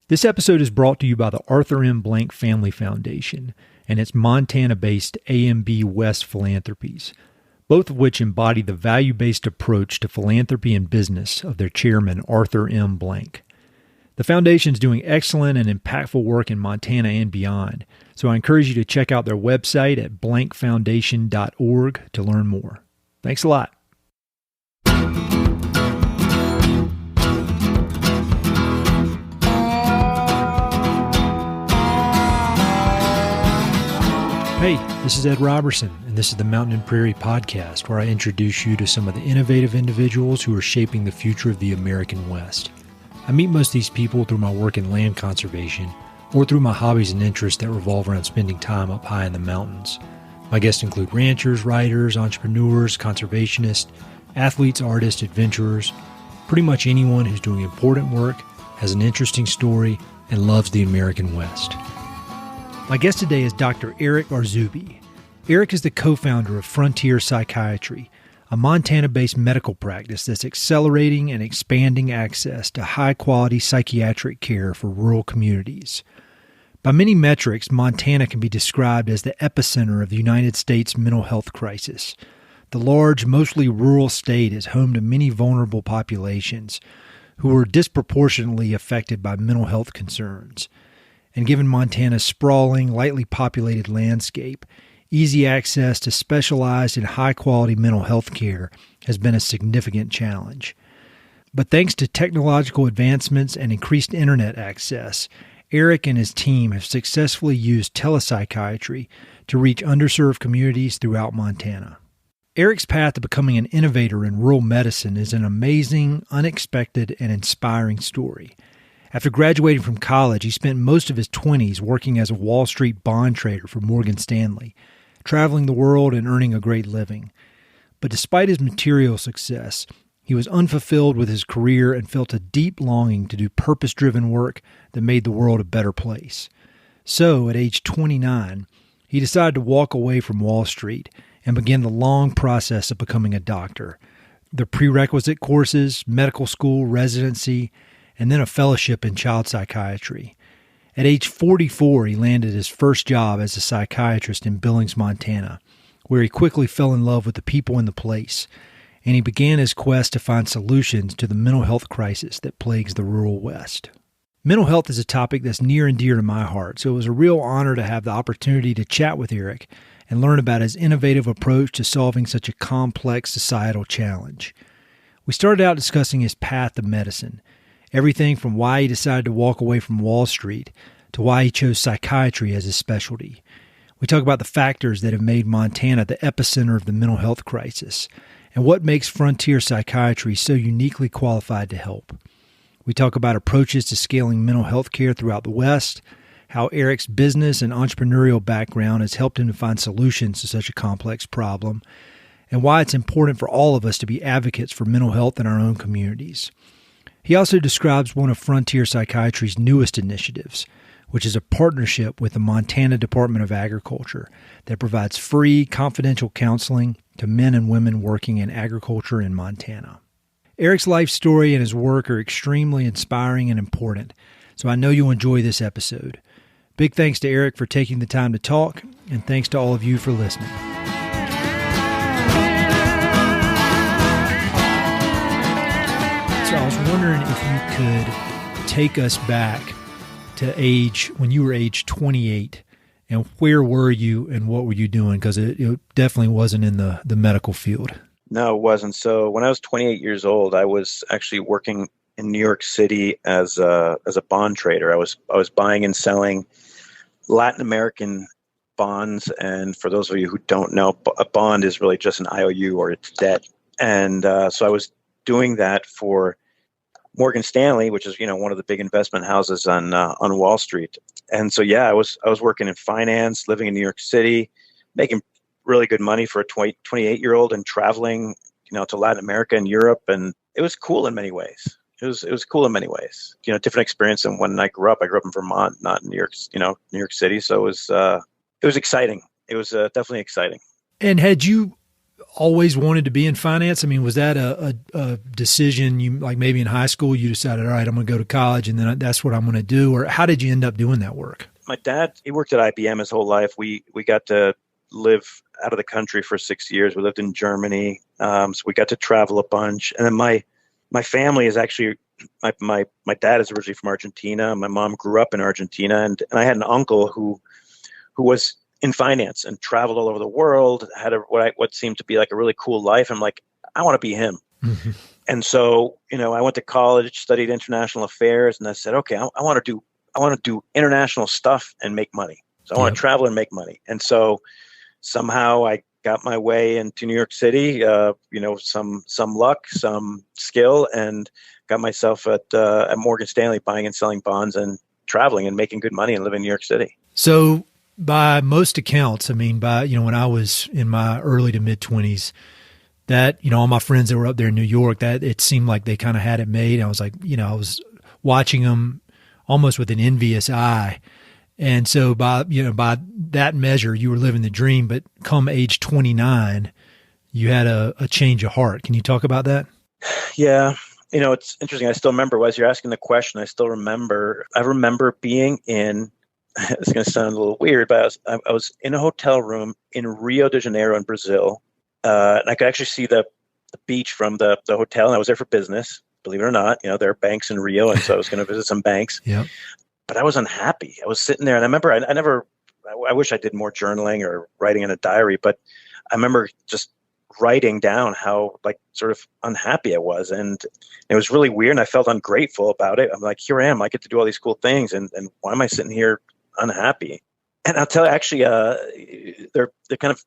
This episode is brought to you by the Arthur M. Blank Family Foundation and its Montana-based AMB West Philanthropies, both of which embody the value-based approach to philanthropy and business of their chairman, Arthur M. Blank. The foundation is doing excellent and impactful work in Montana and beyond, so I encourage you to check out their website at blankfoundation.org to learn more. Thanks a lot. Hey, this is Ed Robertson, and this is the Mountain and Prairie Podcast, where I introduce you to some of the innovative individuals who are shaping the future of the American West. I meet most of these people through my work in land conservation or through my hobbies and interests that revolve around spending time up high in the mountains. My guests include ranchers, writers, entrepreneurs, conservationists, athletes, artists, adventurers, pretty much anyone who's doing important work, has an interesting story, and loves the American West. My guest today is Dr. Eric Arzubi. Eric is the co-founder of Frontier Psychiatry, a Montana-based medical practice that's accelerating and expanding access to high-quality psychiatric care for rural communities. By many metrics, Montana can be described as the epicenter of the United States mental health crisis. The large, mostly rural state is home to many vulnerable populations who are disproportionately affected by mental health concerns. And given Montana's sprawling, lightly populated landscape, easy access to specialized and high-quality mental health care has been a significant challenge. But thanks to technological advancements and increased internet access, Eric and his team have successfully used telepsychiatry to reach underserved communities throughout Montana. Eric's path to becoming an innovator in rural medicine is an amazing, unexpected, and inspiring story. After graduating from college, he spent most of his 20s working as a Wall Street bond trader for Morgan Stanley, traveling the world and earning a great living. But despite his material success, he was unfulfilled with his career and felt a deep longing to do purpose-driven work that made the world a better place. So, at age 29, he decided to walk away from Wall Street and begin the long process of becoming a doctor. The prerequisite courses, medical school, residency, and then a fellowship in child psychiatry. At age 44, he landed his first job as a psychiatrist in Billings, Montana, where he quickly fell in love with the people in the place, and he began his quest to find solutions to the mental health crisis that plagues the rural West. Mental health is a topic that's near and dear to my heart, so it was a real honor to have the opportunity to chat with Eric and learn about his innovative approach to solving such a complex societal challenge. We started out discussing his path to medicine, everything from why he decided to walk away from Wall Street to why he chose psychiatry as his specialty. We talk about the factors that have made Montana the epicenter of the mental health crisis and what makes Frontier Psychiatry so uniquely qualified to help. We talk about approaches to scaling mental health care throughout the West, how Eric's business and entrepreneurial background has helped him to find solutions to such a complex problem, and why it's important for all of us to be advocates for mental health in our own communities. He also describes one of Frontier Psychiatry's newest initiatives, which is a partnership with the Montana Department of Agriculture that provides free, confidential counseling to men and women working in agriculture in Montana. Eric's life story and his work are extremely inspiring and important, so I know you'll enjoy this episode. Big thanks to Eric for taking the time to talk, and thanks to all of you for listening. So I was wondering if you could take us back to when you were age 28, and where were you and what were you doing? Because it definitely wasn't in the medical field. No, it wasn't. So when I was 28 years old, I was actually working in New York City as a bond trader. I was buying and selling Latin American bonds, and for those of you who don't know, a bond is really just an IOU or it's debt. And so I was doing that for Morgan Stanley, which is one of the big investment houses on Wall Street. And so I was working in finance, living in New York City, making really good money for a 28-year-old, and traveling to Latin America and Europe, and it was cool in many ways. It was cool in many ways. Different experience than when I grew up. I grew up in Vermont, not in New York City. So it was exciting. It was definitely exciting. And had you always wanted to be in finance? I mean, was that a decision you, like maybe in high school, you decided, all right, I'm going to go to college and then that's what I'm going to do? Or how did you end up doing that work? My dad, he worked at IBM his whole life. We got to live out of the country for 6 years. We lived in Germany. So we got to travel a bunch. And then my family is actually, my dad is originally from Argentina. My mom grew up in Argentina. And I had an uncle who was in finance and traveled all over the world, had what seemed to be like a really cool life. I'm like, I want to be him. Mm-hmm. And so, I went to college, studied international affairs, and I said, okay, I want to do international stuff and make money. So I want to travel and make money. And so somehow I got my way into New York City, some luck, some skill, and got myself at Morgan Stanley buying and selling bonds and traveling and making good money and living in New York City. So by most accounts, I mean, when I was in my early to mid 20s, that, all my friends that were up there in New York, that it seemed like they kind of had it made. I was like, I was watching them almost with an envious eye. And so by that measure, you were living the dream, but come age 29, you had a change of heart. Can you talk about that? Yeah. It's interesting. I still remember, as you're asking the question, I remember being in, it's going to sound a little weird, but I was in a hotel room in Rio de Janeiro in Brazil. And I could actually see the beach from the hotel. And I was there for business, believe it or not. There are banks in Rio. And so I was going to visit some banks. Yeah. But I was unhappy. I was sitting there, and I remember I wish I did more journaling or writing in a diary, but I remember just writing down how sort of unhappy I was. And it was really weird. And I felt ungrateful about it. I'm like, here I am. I get to do all these cool things. And why am I sitting here unhappy? And I'll tell you, actually, there are kind of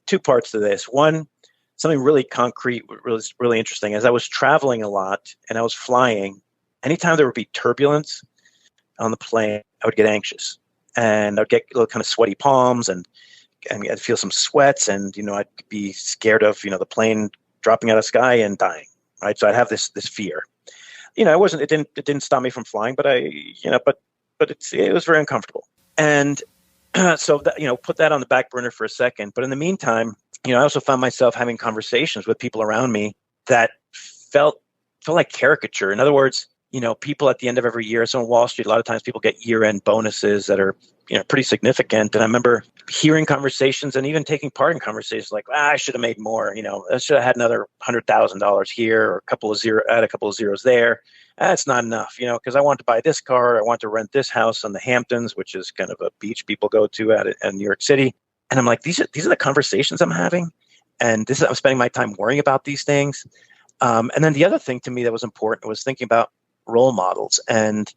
two parts to this. One, something really concrete, really interesting. As I was traveling a lot and I was flying, anytime there would be turbulence on the plane, I would get anxious, and I'd get little kind of sweaty palms, and I'd feel some sweats, and I'd be scared of the plane dropping out of the sky and dying. Right, so I'd have this fear. It didn't stop me from flying, but it was very uncomfortable. And so that, put that on the back burner for a second. But in the meantime, I also found myself having conversations with people around me that felt like caricature. In other words, people at the end of every year, so on Wall Street, a lot of times people get year-end bonuses that are, pretty significant. And I remember hearing conversations and even taking part in conversations like, I should have made more, I should have had another $100,000 here, or add a couple of zeros there. That's not enough, because I want to buy this car. I want to rent this house on the Hamptons, which is kind of a beach people go to in New York City. And I'm like, these are the conversations I'm having. And I'm spending my time worrying about these things. And then the other thing to me that was important was thinking about role models and,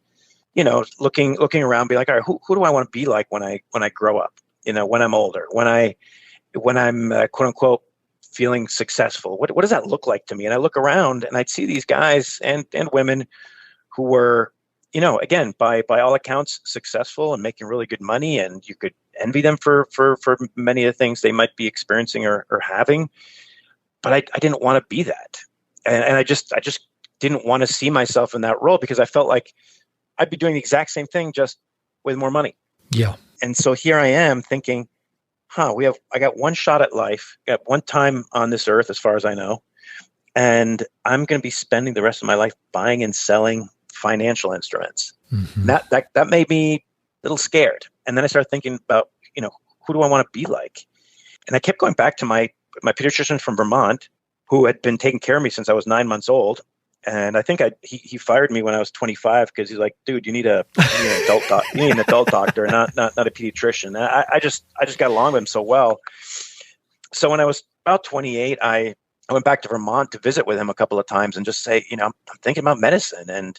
looking around, be like, all right, who do I want to be like when I grow up, when I'm older, when I'm quote unquote feeling successful, what does that look like to me? And I look around and I'd see these guys and women who were, again, by all accounts, successful and making really good money. And you could envy them for many of the things they might be experiencing or having. But I didn't want to be that. And I just didn't want to see myself in that role, because I felt like I'd be doing the exact same thing, just with more money. Yeah. And so here I am thinking, I got one shot at life, got one time on this earth, as far as I know. And I'm going to be spending the rest of my life buying and selling financial instruments. Mm-hmm. That made me a little scared. And then I started thinking about, who do I want to be like? And I kept going back to my pediatrician from Vermont, who had been taking care of me since I was 9 months old. And I think he fired me when I was 25, because he's like, dude, you need an adult doctor, not a pediatrician. And I just got along with him so well. So when I was about 28, I went back to Vermont to visit with him a couple of times and just say, I'm thinking about medicine. And,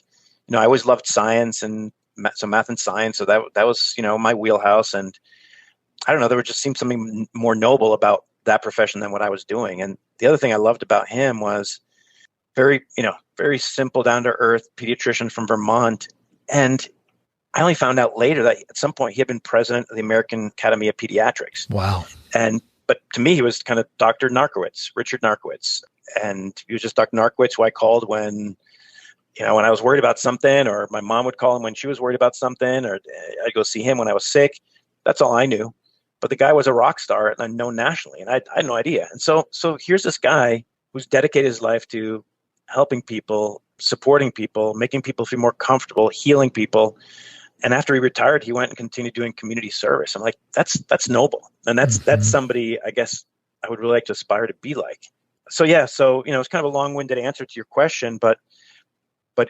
I always loved science, and so math and science. So that was, my wheelhouse. And I don't know, there would just seem something more noble about that profession than what I was doing. And the other thing I loved about him was very simple, down to earth pediatrician from Vermont. And I only found out later that at some point he had been president of the American Academy of Pediatrics. Wow. But to me, he was kind of Dr. Narkowitz, Richard Narkowitz. And he was just Dr. Narkowitz, who I called when I was worried about something, or my mom would call him when she was worried about something, or I'd go see him when I was sick. That's all I knew. but the guy was a rock star and known nationally, and I had no idea. And so here's this guy who's dedicated his life to helping people, supporting people, making people feel more comfortable, healing people. And after he retired, he went and continued doing community service. I'm like, that's noble. And that's somebody I guess I would really like to aspire to be like. So yeah, so it's kind of a long-winded answer to your question, but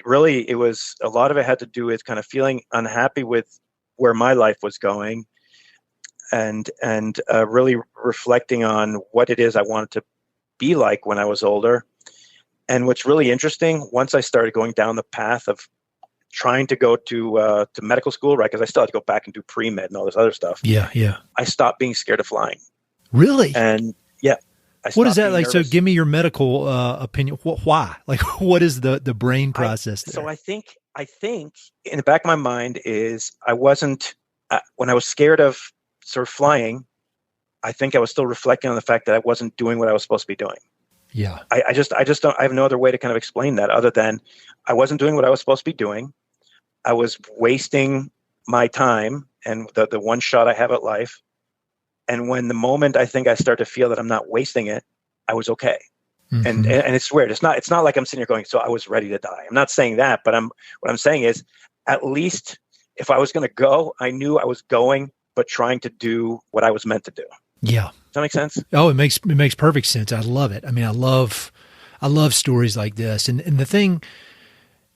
really it was, a lot of it had to do with kind of feeling unhappy with where my life was going, and really reflecting on what it is I wanted to be like when I was older. And what's really interesting, once I started going down the path of trying to go to medical school, right? Because I still had to go back and do pre-med and all this other stuff. Yeah. I stopped being scared of flying. Really? And yeah. What is that like? Nervous. So give me your medical opinion. Why? Like, what is the brain process there? So I think in the back of my mind is I wasn't, when I was scared of sort of flying, I think I was still reflecting on the fact that I wasn't doing what I was supposed to be doing. Yeah. I just don't, I have no other way to kind of explain that other than I wasn't doing what I was supposed to be doing. I was wasting my time and the one shot I have at life. And when the moment I think I start to feel that I'm not wasting it, I was okay. Mm-hmm. And it's weird. It's not like I'm sitting here going, so I was ready to die. I'm not saying that, but what I'm saying is, at least if I was going to go, I knew I was going, but trying to do what I was meant to do. Yeah. Does that make sense? Oh, it makes perfect sense. I love it. I mean, I love stories like this. And the thing,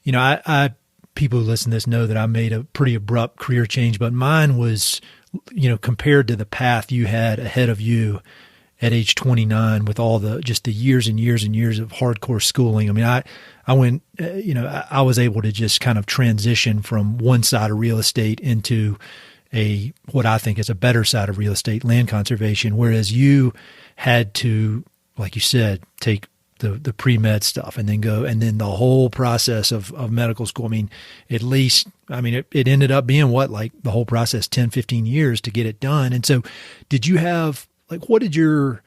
I people who listen to this know that I made a pretty abrupt career change, but mine was, compared to the path you had ahead of you at age 29 with all the years and years and years of hardcore schooling. I mean, I went, I was able to just kind of transition from one side of real estate into what I think is a better side of real estate, land conservation, whereas you had to, like you said, take the pre-med stuff and then go, and then the whole process of medical school. I mean, it ended up being the whole process, 10, 15 years to get it done. And so did you have, what did your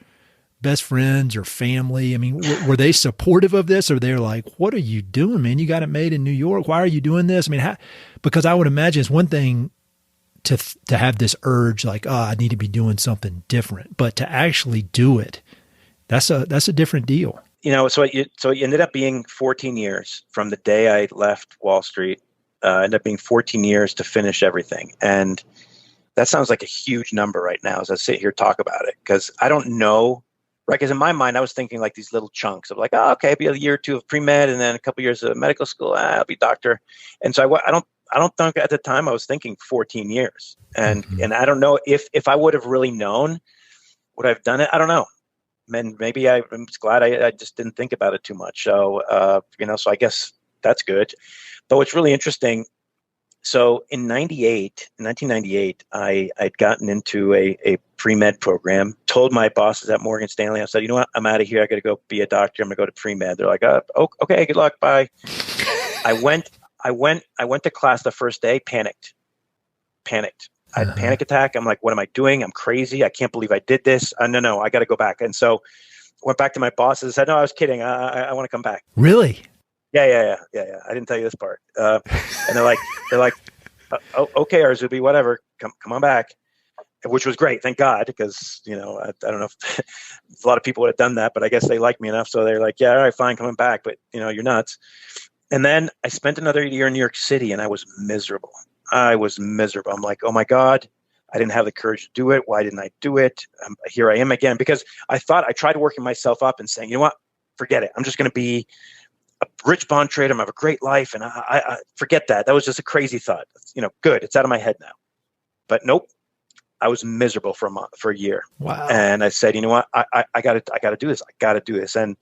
best friends or family, I mean, were they supportive of this, or they're like, what are you doing, man? You got it made in New York. Why are you doing this? I mean, because I would imagine it's one thing to have this urge, I need to be doing something different, but to actually do it, that's a different deal. So it ended up being 14 years from the day I left Wall Street. Ended up being 14 years to finish everything. And that sounds like a huge number right now as I sit here talk about it, because I don't know, right? Because in my mind, I was thinking like these little chunks of okay, it'll be a year or two of pre-med and then a couple years of medical school. I'll be doctor. And so I don't think at the time I was thinking 14 years. And and I don't know if I would have really known, would I have done it? I don't know. And maybe I'm glad I just didn't think about it too much. So, so I guess that's good. But what's really interesting, so in 1998, I'd gotten into a pre-med program, told my bosses at Morgan Stanley, I said, you know what, I'm out of here. I got to go be a doctor. I'm going to go to pre-med. They're like, oh, okay, good luck. Bye. I went to class the first day, panicked. I had a panic attack. I'm like, what am I doing? I'm crazy. I can't believe I did this. No, I got to go back. And so went back to my bosses and said, no, I was kidding. I want to come back. Really? Yeah. I didn't tell you this part. And they're like, oh, okay, Arzubi, whatever. Come on back, which was great. Thank God. Because, I don't know if a lot of people would have done that, but I guess they liked me enough. So they're like, yeah, all right, fine, coming back. But you're nuts. And then I spent another year in New York City and I was miserable. I'm like, oh my God, I didn't have the courage to do it. Why didn't I do it? Here I am again, because I tried working myself up and saying, you know what, forget it. I'm just going to be a rich bond trader. I'm going to have a great life. And I forget that. That was just a crazy thought. Good. It's out of my head now. But nope, I was miserable for a year. Wow. And I said, you know what, I got to do this. I got to do this. And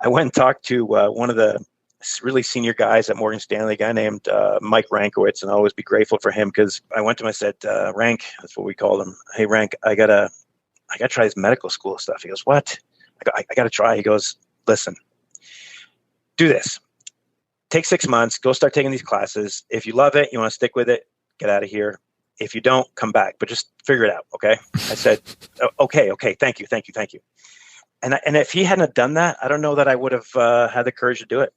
I went and talked to one of the really senior guys at Morgan Stanley, a guy named Mike Rankowitz, and I'll always be grateful for him, because I went to him, I said, Rank, that's what we called him. Hey, Rank, I gotta try this medical school stuff. He goes, what? I gotta try. He goes, listen, do this. Take 6 months, go start taking these classes. If you love it, you want to stick with it, get out of here. If you don't, come back, but just figure it out. Okay. I said, okay. Thank you. And if he hadn't done that, I don't know that I would have had the courage to do it.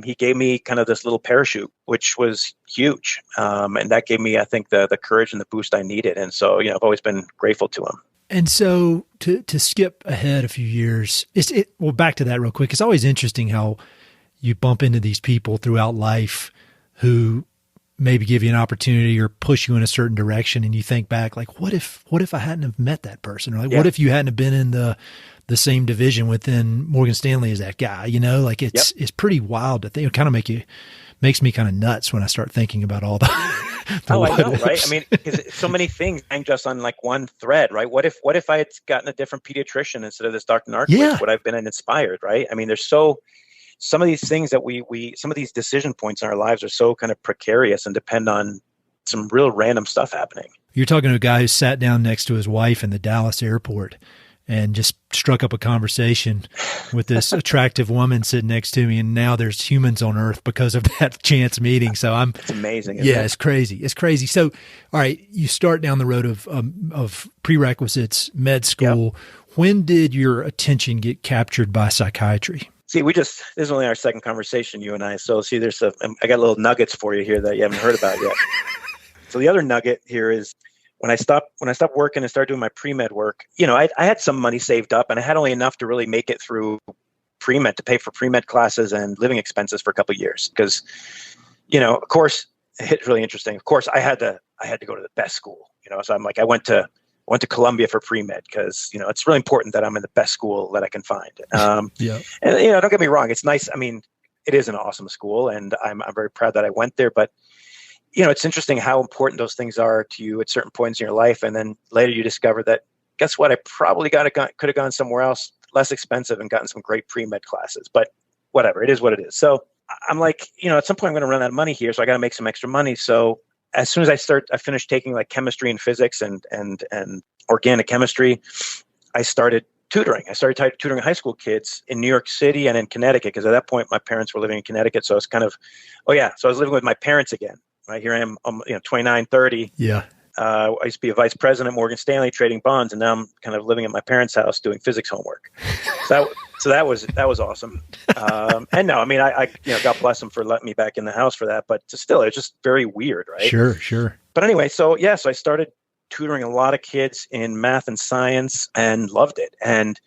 he gave me kind of this little parachute, which was huge. And that gave me, I think, the courage and the boost I needed. And so, I've always been grateful to him. And so to skip ahead a few years, well, back to that real quick. It's always interesting how you bump into these people throughout life who maybe give you an opportunity or push you in a certain direction. And you think back, like, what if I hadn't have met that person? Or like, what if you hadn't have been in the same division within Morgan Stanley as that guy? It's pretty wild to think. It kind of makes me kind of nuts when I start thinking about all the I know, right? I mean, because so many things hang just on like one thread, right? What if I had gotten a different pediatrician instead of this Dr. Narkowitz? Would I have been inspired, right? I mean, there's some of these things that some of these decision points in our lives are so kind of precarious and depend on some real random stuff happening. You're talking to a guy who sat down next to his wife in the Dallas airport and just struck up a conversation with this attractive woman sitting next to me. And now there's humans on Earth because of that chance meeting. So it's amazing. It's crazy. It's crazy. So, all right, you start down the road of prerequisites, med school. Yep. When did your attention get captured by psychiatry? See, this is only our second conversation, you and I. So see, I got little nuggets for you here that you haven't heard about yet. So the other nugget here is, when I stopped working and started doing my pre-med work, I had some money saved up, and I had only enough to really make it through pre-med, to pay for pre-med classes and living expenses for a couple of years. Because, of course, it's really interesting. Of course, I had to go to the best school. So I'm like, I went to Columbia for pre-med because, it's really important that I'm in the best school that I can find. And don't get me wrong, it's nice. I mean, it is an awesome school, and I'm very proud that I went there. But it's interesting how important those things are to you at certain points in your life. And then later you discover that, guess what? I probably could have gone somewhere else, less expensive, and gotten some great pre-med classes, but whatever, it is what it is. So I'm like, at some point I'm going to run out of money here. So I got to make some extra money. So as soon as I finished taking like chemistry and physics and organic chemistry, I started tutoring. I started tutoring high school kids in New York City and in Connecticut. Because at that point my parents were living in Connecticut. So it's kind of, so I was living with my parents again. Right, here I am, 29, 30. Yeah. I used to be a vice president at Morgan Stanley trading bonds, and now I'm kind of living at my parents' house doing physics homework. So that was awesome. And no, I mean, I God bless them for letting me back in the house for that, but still, it's just very weird, right? Sure. But anyway, so I started tutoring a lot of kids in math and science and loved it. And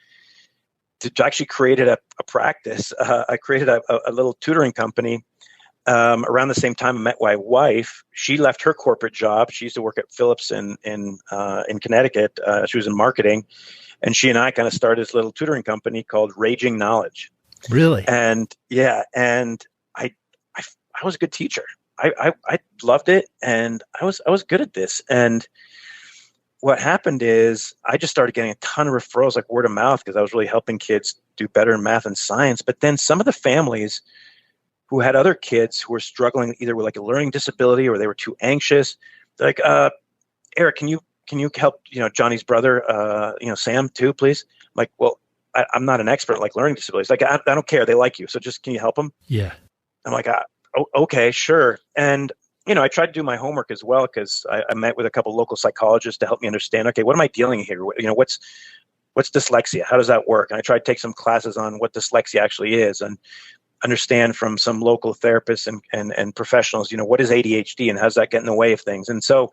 to actually created a practice. I created a little tutoring company. Around the same time I met my wife. She left her corporate job. She used to work at Phillips in Connecticut. She was in marketing, and she and I kind of started this little tutoring company called Raging Knowledge. Really? And I was a good teacher. I loved it, and I was good at this. And what happened is I just started getting a ton of referrals, like word of mouth, because I was really helping kids do better in math and science. But then some of the families who had other kids who were struggling either with like a learning disability or they were too anxious. They're like, Eric, can you help, Johnny's brother, Sam too, please? I'm like, well, I'm not an expert like learning disabilities. Like, I don't care. They like you. So just, can you help them? Yeah. I'm like, okay, sure. And, I tried to do my homework as well, because I met with a couple local psychologists to help me understand, okay, what am I dealing here? What's dyslexia? How does that work? And I tried to take some classes on what dyslexia actually is, and understand from some local therapists and professionals, what is ADHD and how does that get in the way of things? And so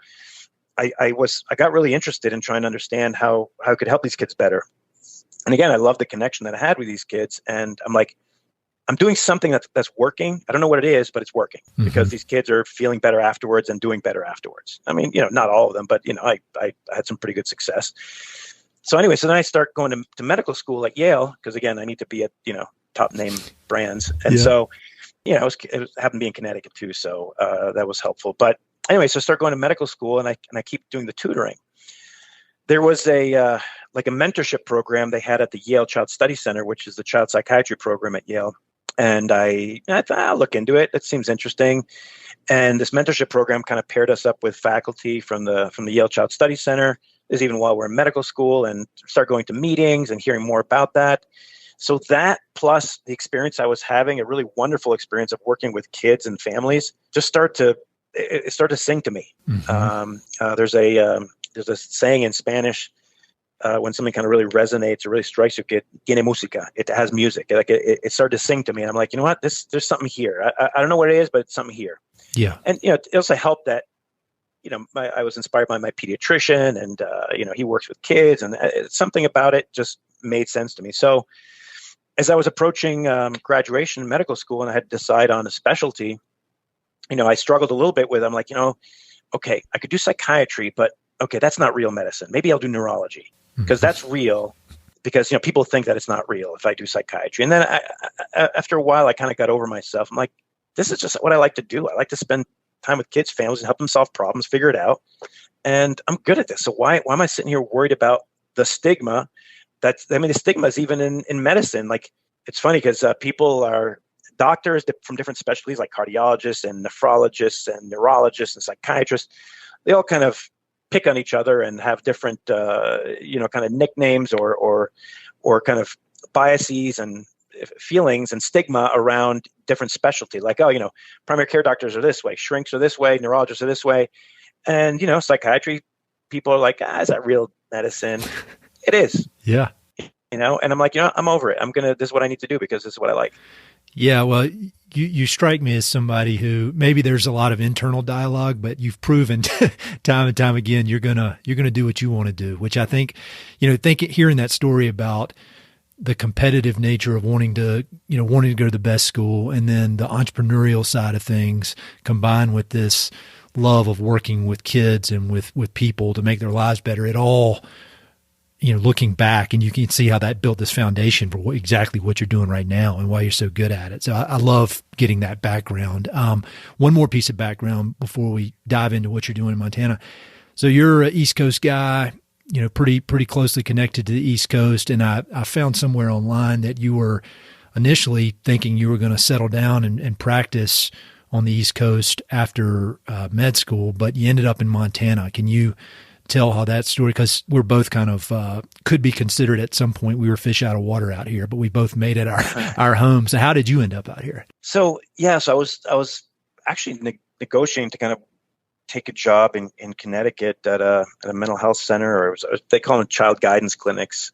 I got really interested in trying to understand how I could help these kids better. And again, I love the connection that I had with these kids. And I'm like, I'm doing something that's working. I don't know what it is, but it's working, because these kids are feeling better afterwards and doing better afterwards. I mean, not all of them, but I had some pretty good success. So anyway, so then I start going to medical school at Yale, because again, I need to be at, top name brands. And so, it happened to be in Connecticut too. So that was helpful. But anyway, so I start going to medical school, and I keep doing the tutoring. There was a mentorship program they had at the Yale Child Study Center, which is the child psychiatry program at Yale. And I thought, I'll look into it. That seems interesting. And this mentorship program kind of paired us up with faculty from the Yale Child Study Center. This is even while we're in medical school, and start going to meetings and hearing more about that. So that, plus the experience I was having, a really wonderful experience of working with kids and families, just started to sing to me. There's a saying in Spanish, when something kind of really resonates or really strikes you, tiene música. It has music. It started to sing to me. And I'm like, you know what? There's something here. I don't know what it is, but it's something here. Yeah. And, it also helped that, I was inspired by my pediatrician, and, he works with kids, and something about it just made sense to me. So as I was approaching graduation in medical school and I had to decide on a specialty, I struggled a little bit with, I'm like, okay, I could do psychiatry, but okay, that's not real medicine. Maybe I'll do neurology because that's real, because, people think that it's not real if I do psychiatry. And then after a while, I kind of got over myself. I'm like, this is just what I like to do. I like to spend time with kids, families, and help them solve problems, figure it out. And I'm good at this. So why am I sitting here worried about the stigma? The stigma is even in medicine. Like, it's funny because people are doctors from different specialties, like cardiologists and nephrologists and neurologists and psychiatrists. They all kind of pick on each other and have different, kind of nicknames or kind of biases and feelings and stigma around different specialty. Like, primary care doctors are this way, shrinks are this way, neurologists are this way. And, psychiatry people are like, is that real medicine? It is. Yeah. And I'm like, I'm over it. This is what I need to do because this is what I like. Yeah. Well, you strike me as somebody who maybe there's a lot of internal dialogue, but you've proven time and time again, you're going to do what you want to do, which I think, hearing that story about the competitive nature of wanting to go to the best school, and then the entrepreneurial side of things combined with this love of working with kids and with people to make their lives better, it all, looking back, and you can see how that built this foundation for exactly what you're doing right now and why you're so good at it. So I love getting that background. One more piece of background before we dive into what you're doing in Montana. So you're an East Coast guy, pretty closely connected to the East Coast. And I found somewhere online that you were initially thinking you were going to settle down and practice on the East Coast after med school, but you ended up in Montana. Can you tell how that story, because we're both kind of could be considered at some point, we were fish out of water out here, but we both made it our home. So how did you end up out here? So I was actually negotiating to kind of take a job in Connecticut at a mental health center, or they call them child guidance clinics,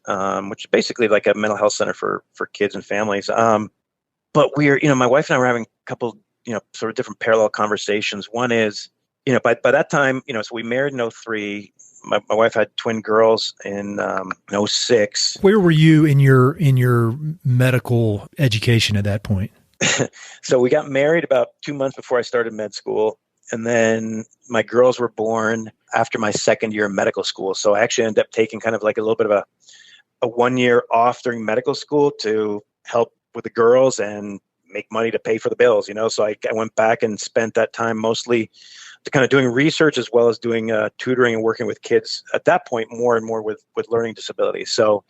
which is basically like a mental health center for kids and families. But my wife and I were having a couple, sort of different parallel conversations. One is, by that time, so we married in 2003. My wife had twin girls in 2006. Where were you in your medical education at that point? So we got married about 2 months before I started med school. And then my girls were born after my second year of medical school. So I actually ended up taking kind of like a little bit of a 1 year off during medical school to help with the girls and make money to pay for the bills, So I went back and spent that time mostly to kind of doing research as well as doing tutoring and working with kids at that point more and more with learning disabilities. So,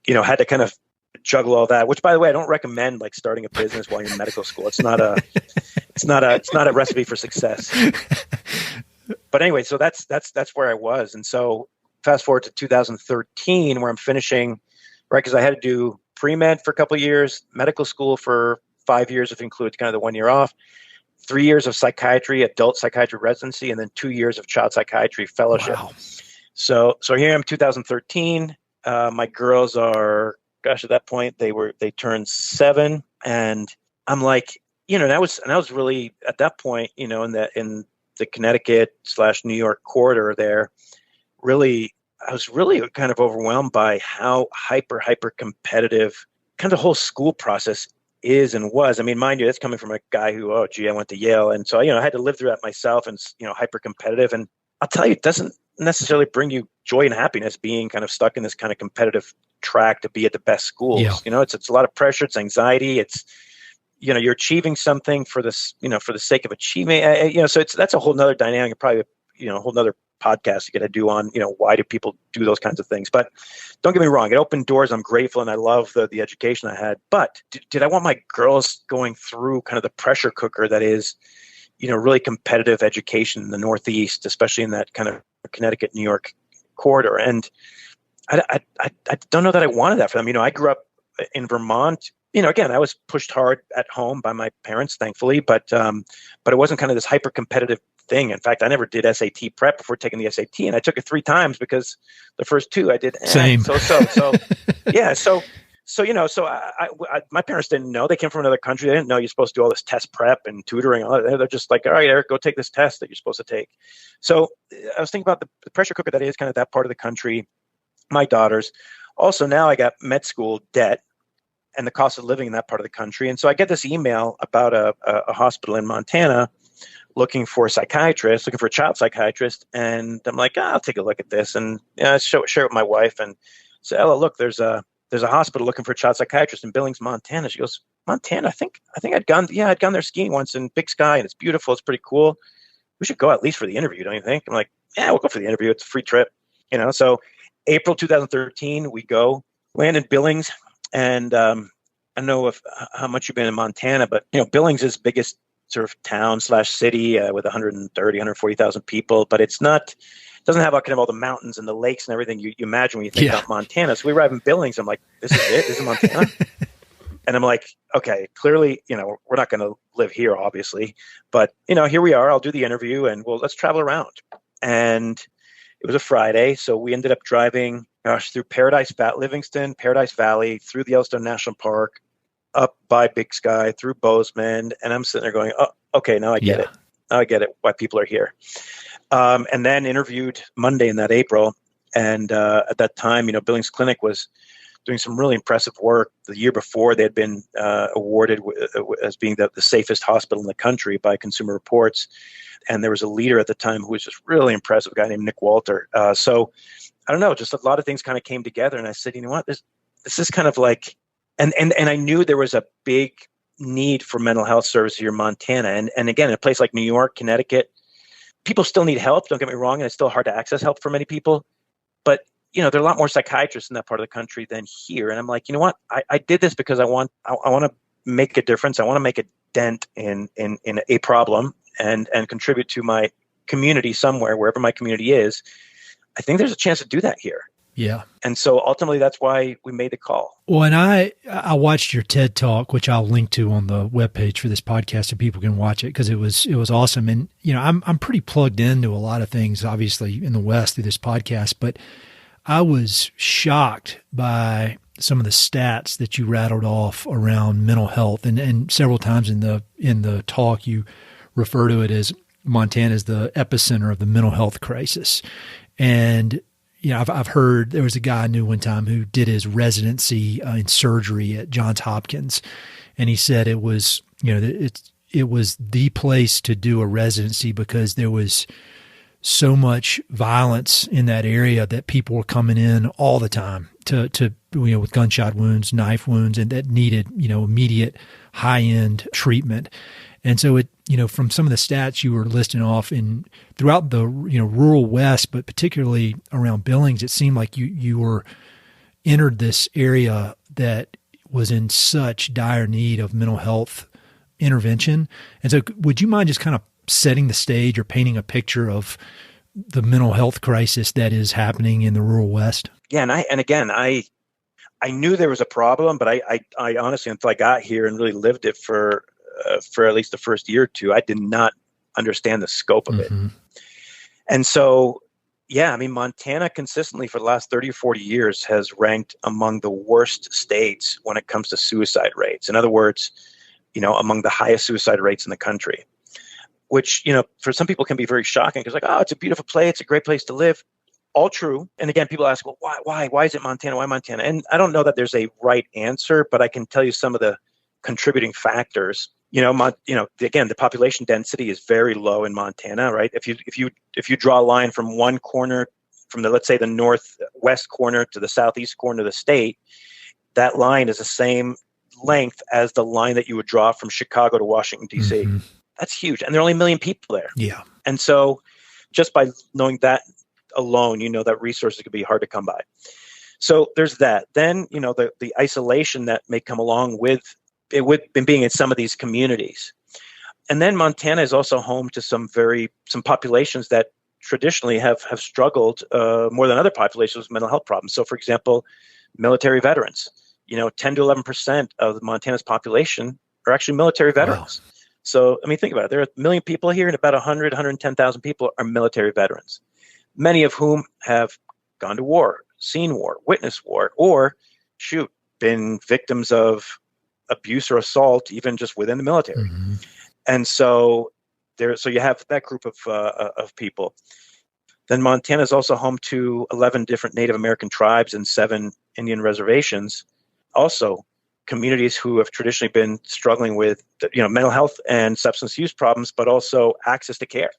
had to kind of juggle all that, which, by the way, I don't recommend like starting a business while you're in medical school. It's not a recipe for success. But anyway, so that's where I was. And so fast forward to 2013, where I'm finishing, right? Because I had to do pre-med for a couple of years, medical school for 5 years, if you include kind of the 1 year off, 3 years of psychiatry, adult psychiatry residency, and then 2 years of child psychiatry fellowship. Wow. So here I am, 2013. My girls are, at that point they turned 7, and I'm like, and I was really at that point, in the Connecticut/New York corridor there, I was really kind of overwhelmed by how hyper competitive kind of the whole school process is and was. I mean, mind you, that's coming from a guy who, I went to Yale. And so, I had to live through that myself, and, hyper competitive. And I'll tell you, it doesn't necessarily bring you joy and happiness being kind of stuck in this kind of competitive track to be at the best schools. Yeah. It's a lot of pressure. It's anxiety. It's, you're achieving something for this, for the sake of achieving, so that's a whole nother dynamic, probably, a whole nother podcast you got to do on, why do people do those kinds of things? But don't get me wrong, it opened doors. I'm grateful, and I love the education I had. But did I want my girls going through kind of the pressure cooker that is, really competitive education in the Northeast, especially in that kind of Connecticut, New York corridor? And I don't know that I wanted that for them. I grew up in Vermont. Again, I was pushed hard at home by my parents, thankfully, but it wasn't kind of this hyper competitive thing. In fact, I never did SAT prep before taking the SAT, and I took it 3 times because the first 2 I did same. So yeah. So my parents didn't know. They came from another country. They didn't know you're supposed to do all this test prep and tutoring. They're just like, all right, Eric, go take this test that you're supposed to take. So I was thinking about the pressure cooker that is kind of that part of the country. My daughters. Also, now I got med school debt and the cost of living in that part of the country. And so I get this email about a hospital in Montana looking for a psychiatrist, looking for a child psychiatrist. And I'm like, I'll take a look at this and share it with my wife and say, Ella, look, there's a hospital looking for a child psychiatrist in Billings, Montana. She goes, Montana? I think I'd gone there skiing once in Big Sky, and it's beautiful. It's pretty cool. We should go at least for the interview, don't you think? I'm like, yeah, we'll go for the interview. It's a free trip, So April 2013, we go, land in Billings, and I don't know how much you've been in Montana, but Billings is biggest sort of town / city with 130, 140,000 people, but it doesn't have kind of all the mountains and the lakes and everything you imagine when you think about Montana. So we arrive in Billings. I'm like, this is it? This is Montana? And I'm like, okay, clearly, we're not going to live here, obviously, but here we are. I'll do the interview and let's travel around. And it was a Friday, so we ended up driving, through Livingston, Paradise Valley, through the Yellowstone National Park, up by Big Sky, through Bozeman, and I'm sitting there going, oh, okay, now I get it. Now I get it, why people are here. And then interviewed Monday in that April, and at that time, Billings Clinic was doing some really impressive work. The year before, they had been awarded as being the safest hospital in the country by Consumer Reports. And there was a leader at the time who was just really impressive, a guy named Nick Walter. So I don't know, just a lot of things kind of came together. And I said, you know what, this is kind of like, and I knew there was a big need for mental health services here in Montana. And again, in a place like New York, Connecticut, people still need help. Don't get me wrong. And it's still hard to access help for many people. But there are a lot more psychiatrists in that part of the country than here. And I'm like, you know what? I did this because I want to make a difference. I want to make a dent in a problem and contribute to my community somewhere, wherever my community is. I think there's a chance to do that here. Yeah. And so ultimately that's why we made the call. Well, and I watched your TED Talk, which I'll link to on the webpage for this podcast so people can watch it, because it was awesome. And, I'm pretty plugged into a lot of things, obviously, in the West through this podcast, but I was shocked by some of the stats that you rattled off around mental health. And several times in the talk, you refer to it as Montana is the epicenter of the mental health crisis. And I've heard there was a guy I knew one time who did his residency in surgery at Johns Hopkins, and he said it was it was the place to do a residency because there was so much violence in that area that people were coming in all the time to with gunshot wounds, knife wounds, and that needed immediate high-end treatment. And so it, from some of the stats you were listing off throughout the, rural West, but particularly around Billings, it seemed like you were entered this area that was in such dire need of mental health intervention. And so would you mind just kind of setting the stage or painting a picture of the mental health crisis that is happening in the rural West? Yeah. I knew there was a problem, but I honestly, until I got here and really lived it for at least the first year or two, I did not understand the scope of it. And so, Montana consistently for the last 30 or 40 years has ranked among the worst states when it comes to suicide rates. In other words, among the highest suicide rates in the country, which, for some people can be very shocking because it's a beautiful place. It's a great place to live. All true. And again, people ask, well, why is it Montana? Why Montana? And I don't know that there's a right answer, but I can tell you some of the contributing factors. Again, the population density is very low in Montana, right? If you draw a line from one corner, from let's say the northwest corner to the southeast corner of the state, that line is the same length as the line that you would draw from Chicago to Washington, D.C. That's huge. And there are only 1 million people there. Yeah. And so just by knowing that alone, that resources could be hard to come by. So there's that. Then, the isolation that may come along with being in some of these communities. And then Montana is also home to some populations that traditionally have struggled more than other populations with mental health problems. So for example, military veterans, 10 to 11% of Montana's population are actually military veterans. Wow. So, I mean, think about it. There are 1 million people here, and about 110,000 people are military veterans, many of whom have gone to war, seen war, witnessed war, or been victims of abuse or assault, even just within the military. Mm-hmm. And so so you have that group of people. Then Montana is also home to 11 different Native American tribes and 7 Indian reservations. Also, communities who have traditionally been struggling with, mental health and substance use problems, but also access to care.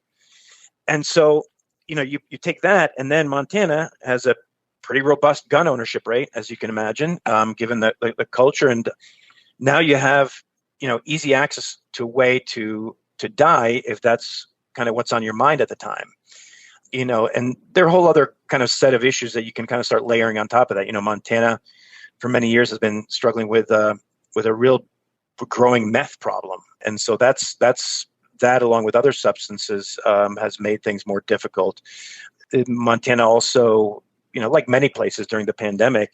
And so, you take that, and then Montana has a pretty robust gun ownership rate, as you can imagine, given the culture. And now you have, easy access to a way to die if that's kind of what's on your mind at the time. And there are a whole other kind of set of issues that you can kind of start layering on top of that. Montana for many years has been struggling with a real growing meth problem. And so that's that, along with other substances, has made things more difficult. Montana also, like many places during the pandemic,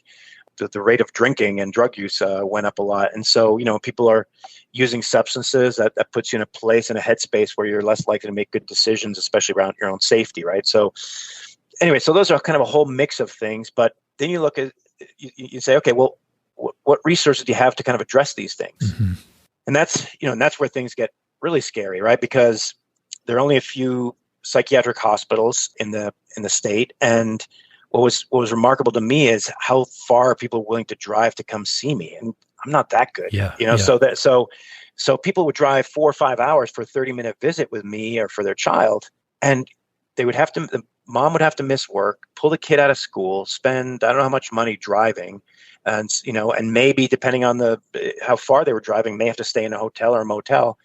the rate of drinking and drug use went up a lot. And so, people are using substances, that puts you in a place, in a headspace where you're less likely to make good decisions, especially around your own safety, right? So anyway, so those are kind of a whole mix of things. But then you look at, you say, okay, well, what resources do you have to kind of address these things? Mm-hmm. And that's where things get really scary, right? Because there are only a few psychiatric hospitals in the state. And what was remarkable to me is how far people are willing to drive to come see me. And I'm not that good, so people would drive 4 or 5 hours for a 30-minute visit with me or for their child. And the mom would have to miss work, pull the kid out of school, spend, I don't know how much money driving. And, and maybe depending on how far they were driving, may have to stay in a hotel or a motel,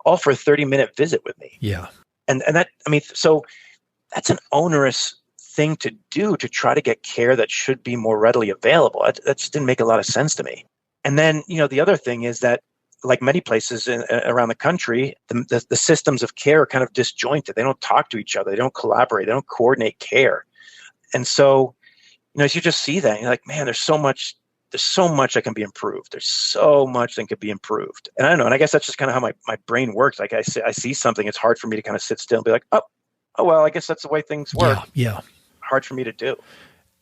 all for a 30-minute visit with me. Yeah. And that, so that's an onerous thing to do, to try to get care that should be more readily available. That just didn't make a lot of sense to me. And then, the other thing is that, like many places around the country, the systems of care are kind of disjointed. They don't talk to each other. They don't collaborate. They don't coordinate care. And so, as you just see that, you're like, man, there's so much that can be improved. There's so much that can be improved. And I don't know. And I guess that's just kind of how my brain works. Like I see something, it's hard for me to kind of sit still and be like, oh, well, I guess that's the way things work. Yeah. Hard for me to do.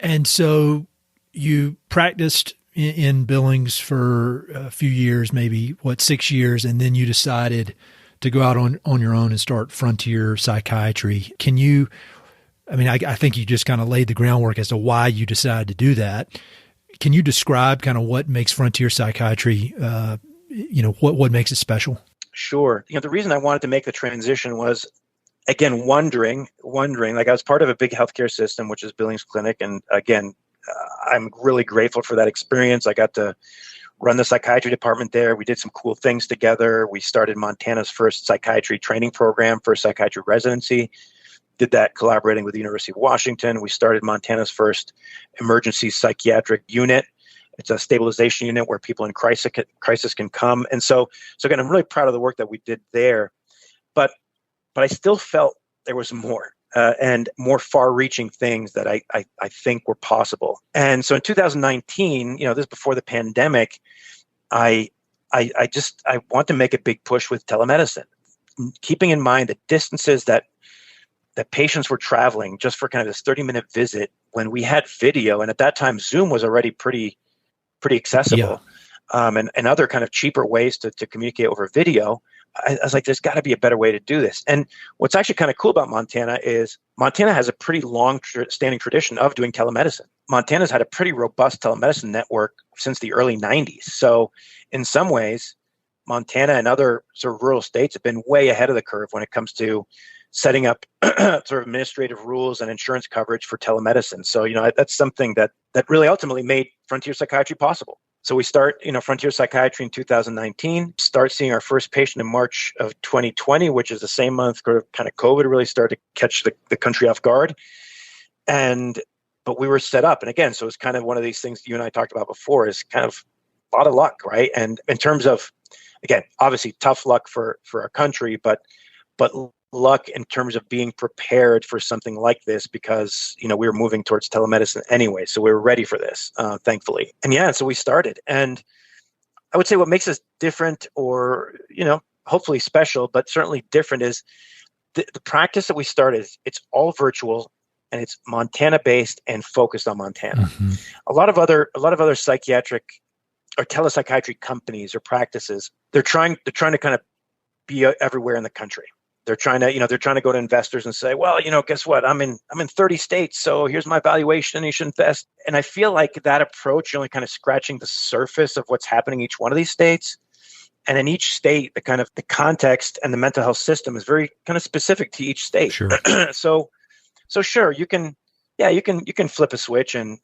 And so you practiced in Billings for a few years, maybe 6 years, and then you decided to go out on your own and start Frontier Psychiatry. Can you, I think you just kind of laid the groundwork as to why you decided to do that. Can you describe kind of what makes Frontier Psychiatry, what makes it special? Sure. The reason I wanted to make the transition was, again, wondering, like I was part of a big healthcare system, which is Billings Clinic. And again, I'm really grateful for that experience. I got to run the psychiatry department there. We did some cool things together. We started Montana's first psychiatry training program for psychiatry residency. Did that collaborating with the University of Washington. We started Montana's first emergency psychiatric unit. It's a stabilization unit where people in crisis can come. And so again, I'm really proud of the work that we did there. But I still felt there was more. And more far-reaching things that I think were possible. And so in 2019, this is before the pandemic, I want to make a big push with telemedicine, keeping in mind the distances that patients were traveling just for kind of this 30-minute visit, when we had video, and at that time Zoom was already pretty accessible, and other kind of cheaper ways to communicate over video. I was like, there's got to be a better way to do this. And what's actually kind of cool about Montana is Montana has a pretty long standing tradition of doing telemedicine. Montana's had a pretty robust telemedicine network since the early 90s. So in some ways, Montana and other sort of rural states have been way ahead of the curve when it comes to setting up sort of administrative rules and insurance coverage for telemedicine. So, that's something that really ultimately made Frontier Psychiatry possible. So we start, Frontier Psychiatry in 2019, start seeing our first patient in March of 2020, which is the same month kind of COVID really started to catch the country off guard. But we were set up. And again, so it's kind of one of these things you and I talked about before, is kind of a lot of luck, right? And in terms of, again, obviously tough luck for our country, but luck in terms of being prepared for something like this, because we were moving towards telemedicine anyway, so we were ready for this, thankfully. And so we started. And I would say what makes us different, or hopefully special, but certainly different is the practice that we started. It's all virtual, and it's Montana based and focused on Montana. Mm-hmm. A lot of other psychiatric or telepsychiatry companies or practices, they're trying to kind of be everywhere in the country. They're trying to go to investors and say, well, guess what? I'm in 30 states, so here's my valuation, and you should invest. And I feel like that approach, you're only kind of scratching the surface of what's happening in each one of these states. And in each state, the context and the mental health system is very kind of specific to each state. Sure. So sure, you can flip a switch and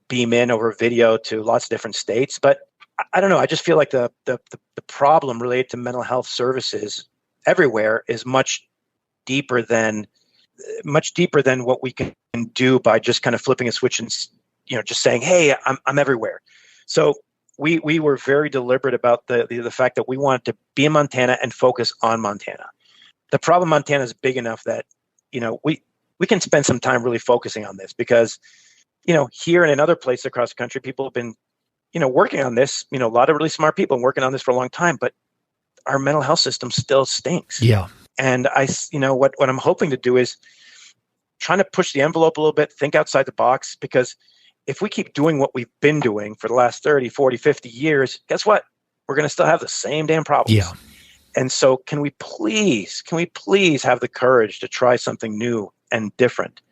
beam in over video to lots of different states. But I don't know. I just feel like the problem related to mental health services everywhere is much deeper than what we can do by just kind of flipping a switch and just saying, hey, I'm everywhere. So we were very deliberate about the fact that we wanted to be in Montana and focus on Montana. The problem, Montana is big enough that we can spend some time really focusing on this, because here and in other places across the country, people have been working on this. A lot of really smart people working on this for a long time, but our mental health system still stinks. Yeah. And what I'm hoping to do is trying to push the envelope a little bit, think outside the box, because if we keep doing what we've been doing for the last 30, 40, 50 years, guess what? We're going to still have the same damn problems. Yeah. And so can we please have the courage to try something new and different?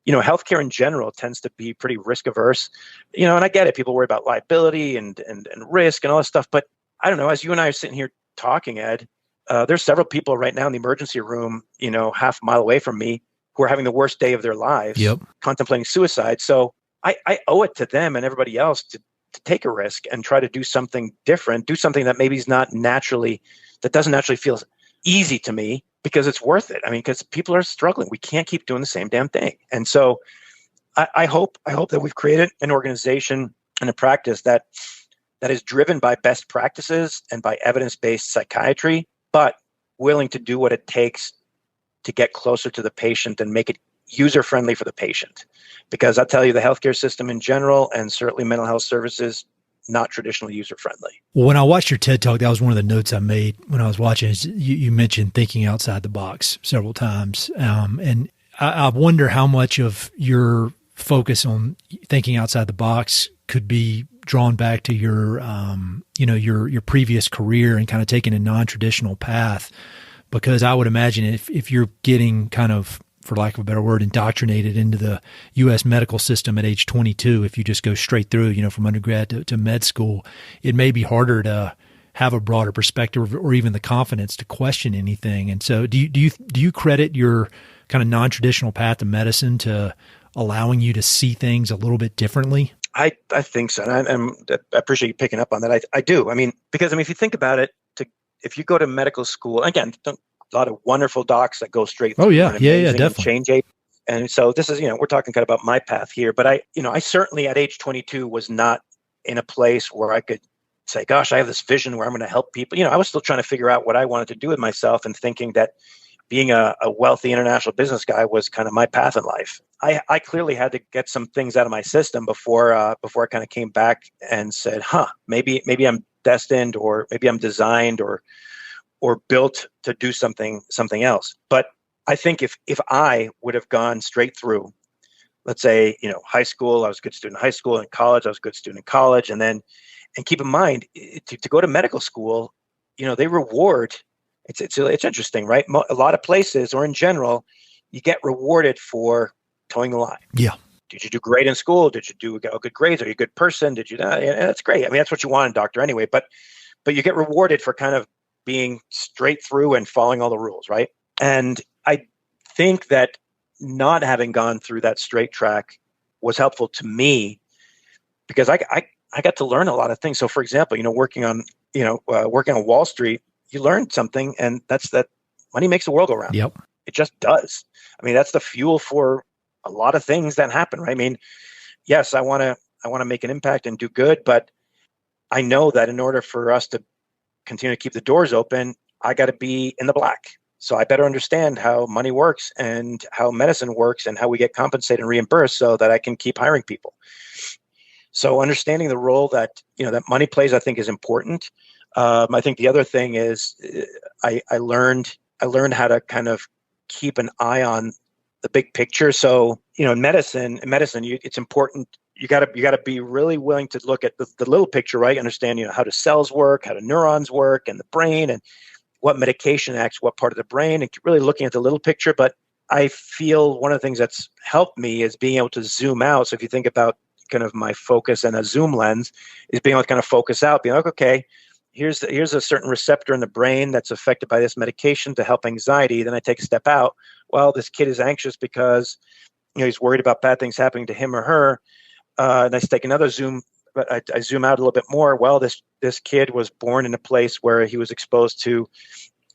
Healthcare in general tends to be pretty risk averse, and I get it. People worry about liability and risk and all this stuff. But I don't know, as you and I are sitting here talking, Ed, there's several people right now in the emergency room, half a mile away from me, who are having the worst day of their lives, Yep. contemplating suicide. So I owe it to them and everybody else to take a risk and try to do something different, do something that maybe that doesn't naturally feel easy to me, because it's worth it. I mean, because people are struggling. We can't keep doing the same damn thing. And so I hope that we've created an organization and a practice that is driven by best practices and by evidence-based psychiatry, but willing to do what it takes to get closer to the patient and make it user-friendly for the patient. Because I tell you, the healthcare system in general, and certainly mental health services, not traditionally user-friendly. Well, when I watched your TED Talk, that was one of the notes I made when I was watching. You mentioned thinking outside the box several times. And I wonder how much of your focus on thinking outside the box could be drawn back to your previous career and kind of taking a non-traditional path. Because I would imagine if you're getting kind of, for lack of a better word, indoctrinated into the U.S. medical system at age 22, if you just go straight through, from undergrad to med school, it may be harder to have a broader perspective or even the confidence to question anything. And so do you credit your kind of non-traditional path to medicine to allowing you to see things a little bit differently? I think so. And I appreciate you picking up on that. I do. I mean, because if you think about it, if you go to medical school, again, a lot of wonderful docs that go straight through. Oh, yeah. Yeah, definitely. Change agents. And so this is, we're talking kind of about my path here. But I certainly at age 22 was not in a place where I could say, gosh, I have this vision where I'm going to help people. I was still trying to figure out what I wanted to do with myself and thinking that being a wealthy international business guy was kind of my path in life. I clearly had to get some things out of my system before I kind of came back and said, maybe I'm destined, or maybe I'm designed or built to do something else. But I think if I would have gone straight through, let's say, high school, I was a good student in high school, and college, I was a good student in college. And keep in mind, to go to medical school, they reward, it's interesting, right? A lot of places, or in general, you get rewarded for towing the line. Yeah. Did you do great in school? Did you do good grades? Are you a good person? Did you? That's great. I mean, that's what you want in a doctor anyway. But you get rewarded for kind of being straight through and following all the rules, right? And I think that not having gone through that straight track was helpful to me, because I got to learn a lot of things. So, for example, working on Wall Street, you learn something, and that's that money makes the world go round. Yep. It just does. I mean, that's the fuel for a lot of things that happen, right? I mean, yes, I want to make an impact and do good, but I know that in order for us to continue to keep the doors open, I got to be in the black. So I better understand how money works and how medicine works and how we get compensated and reimbursed so that I can keep hiring people. So understanding the role that, that money plays, I think, is important. I think the other thing is I learned how to kind of keep an eye on the big picture. So, in medicine, it's important. You got to be really willing to look at the little picture, right? Understand, how do cells work, how do neurons work, and the brain, and what medication acts what part of the brain, and really looking at the little picture. But I feel one of the things that's helped me is being able to zoom out. So if you think about kind of my focus and a zoom lens, is being able to kind of focus out, being like, okay, here's a certain receptor in the brain that's affected by this medication to help anxiety. Then I take a step out. Well, this kid is anxious because he's worried about bad things happening to him or her. And I take another zoom, but I zoom out a little bit more. Well, this kid was born in a place where he was exposed to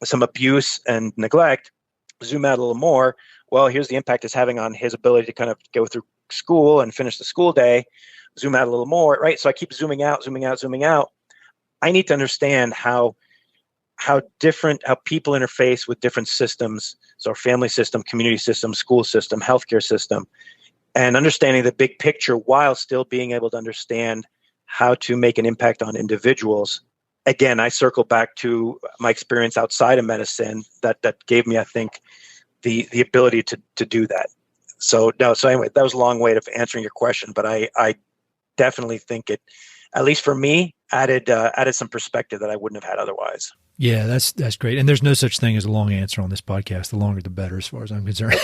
some abuse and neglect. Zoom out a little more. Well, here's the impact it's having on his ability to kind of go through school and finish the school day. Zoom out a little more, right? So I keep zooming out. I need to understand how people interface with different systems. So family system, community system, school system, healthcare system, and understanding the big picture while still being able to understand how to make an impact on individuals. Again, I circle back to my experience outside of medicine that gave me, I think, the ability to do that. So anyway, that was a long way of answering your question, but I definitely think it, at least for me, added some perspective that I wouldn't have had otherwise. Yeah, that's great. And there's no such thing as a long answer on this podcast. The longer, the better, as far as I'm concerned.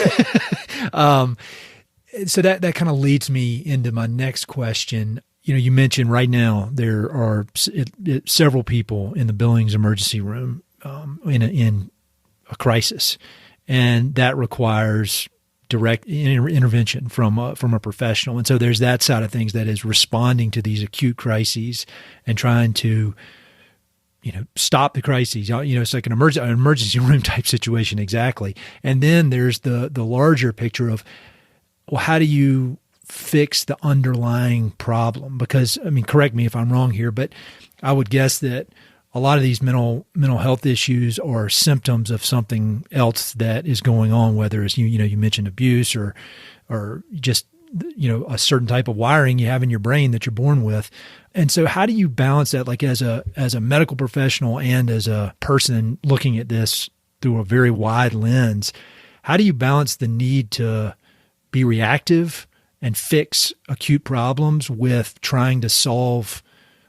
So that kind of leads me into my next question. You mentioned right now there are several people in the Billings emergency room in a crisis, and that requires direct intervention from a professional. And so there's that side of things that is responding to these acute crises and trying to stop the crises. It's like an emergency room type situation, exactly. And then there's the larger picture of, well, how do you fix the underlying problem? Because, correct me if I'm wrong here, but I would guess that a lot of these mental health issues are symptoms of something else that is going on, whether it's, you mentioned abuse or just, a certain type of wiring you have in your brain that you're born with. And so how do you balance that, like as a medical professional and as a person looking at this through a very wide lens? How do you balance the need to be reactive and fix acute problems with trying to solve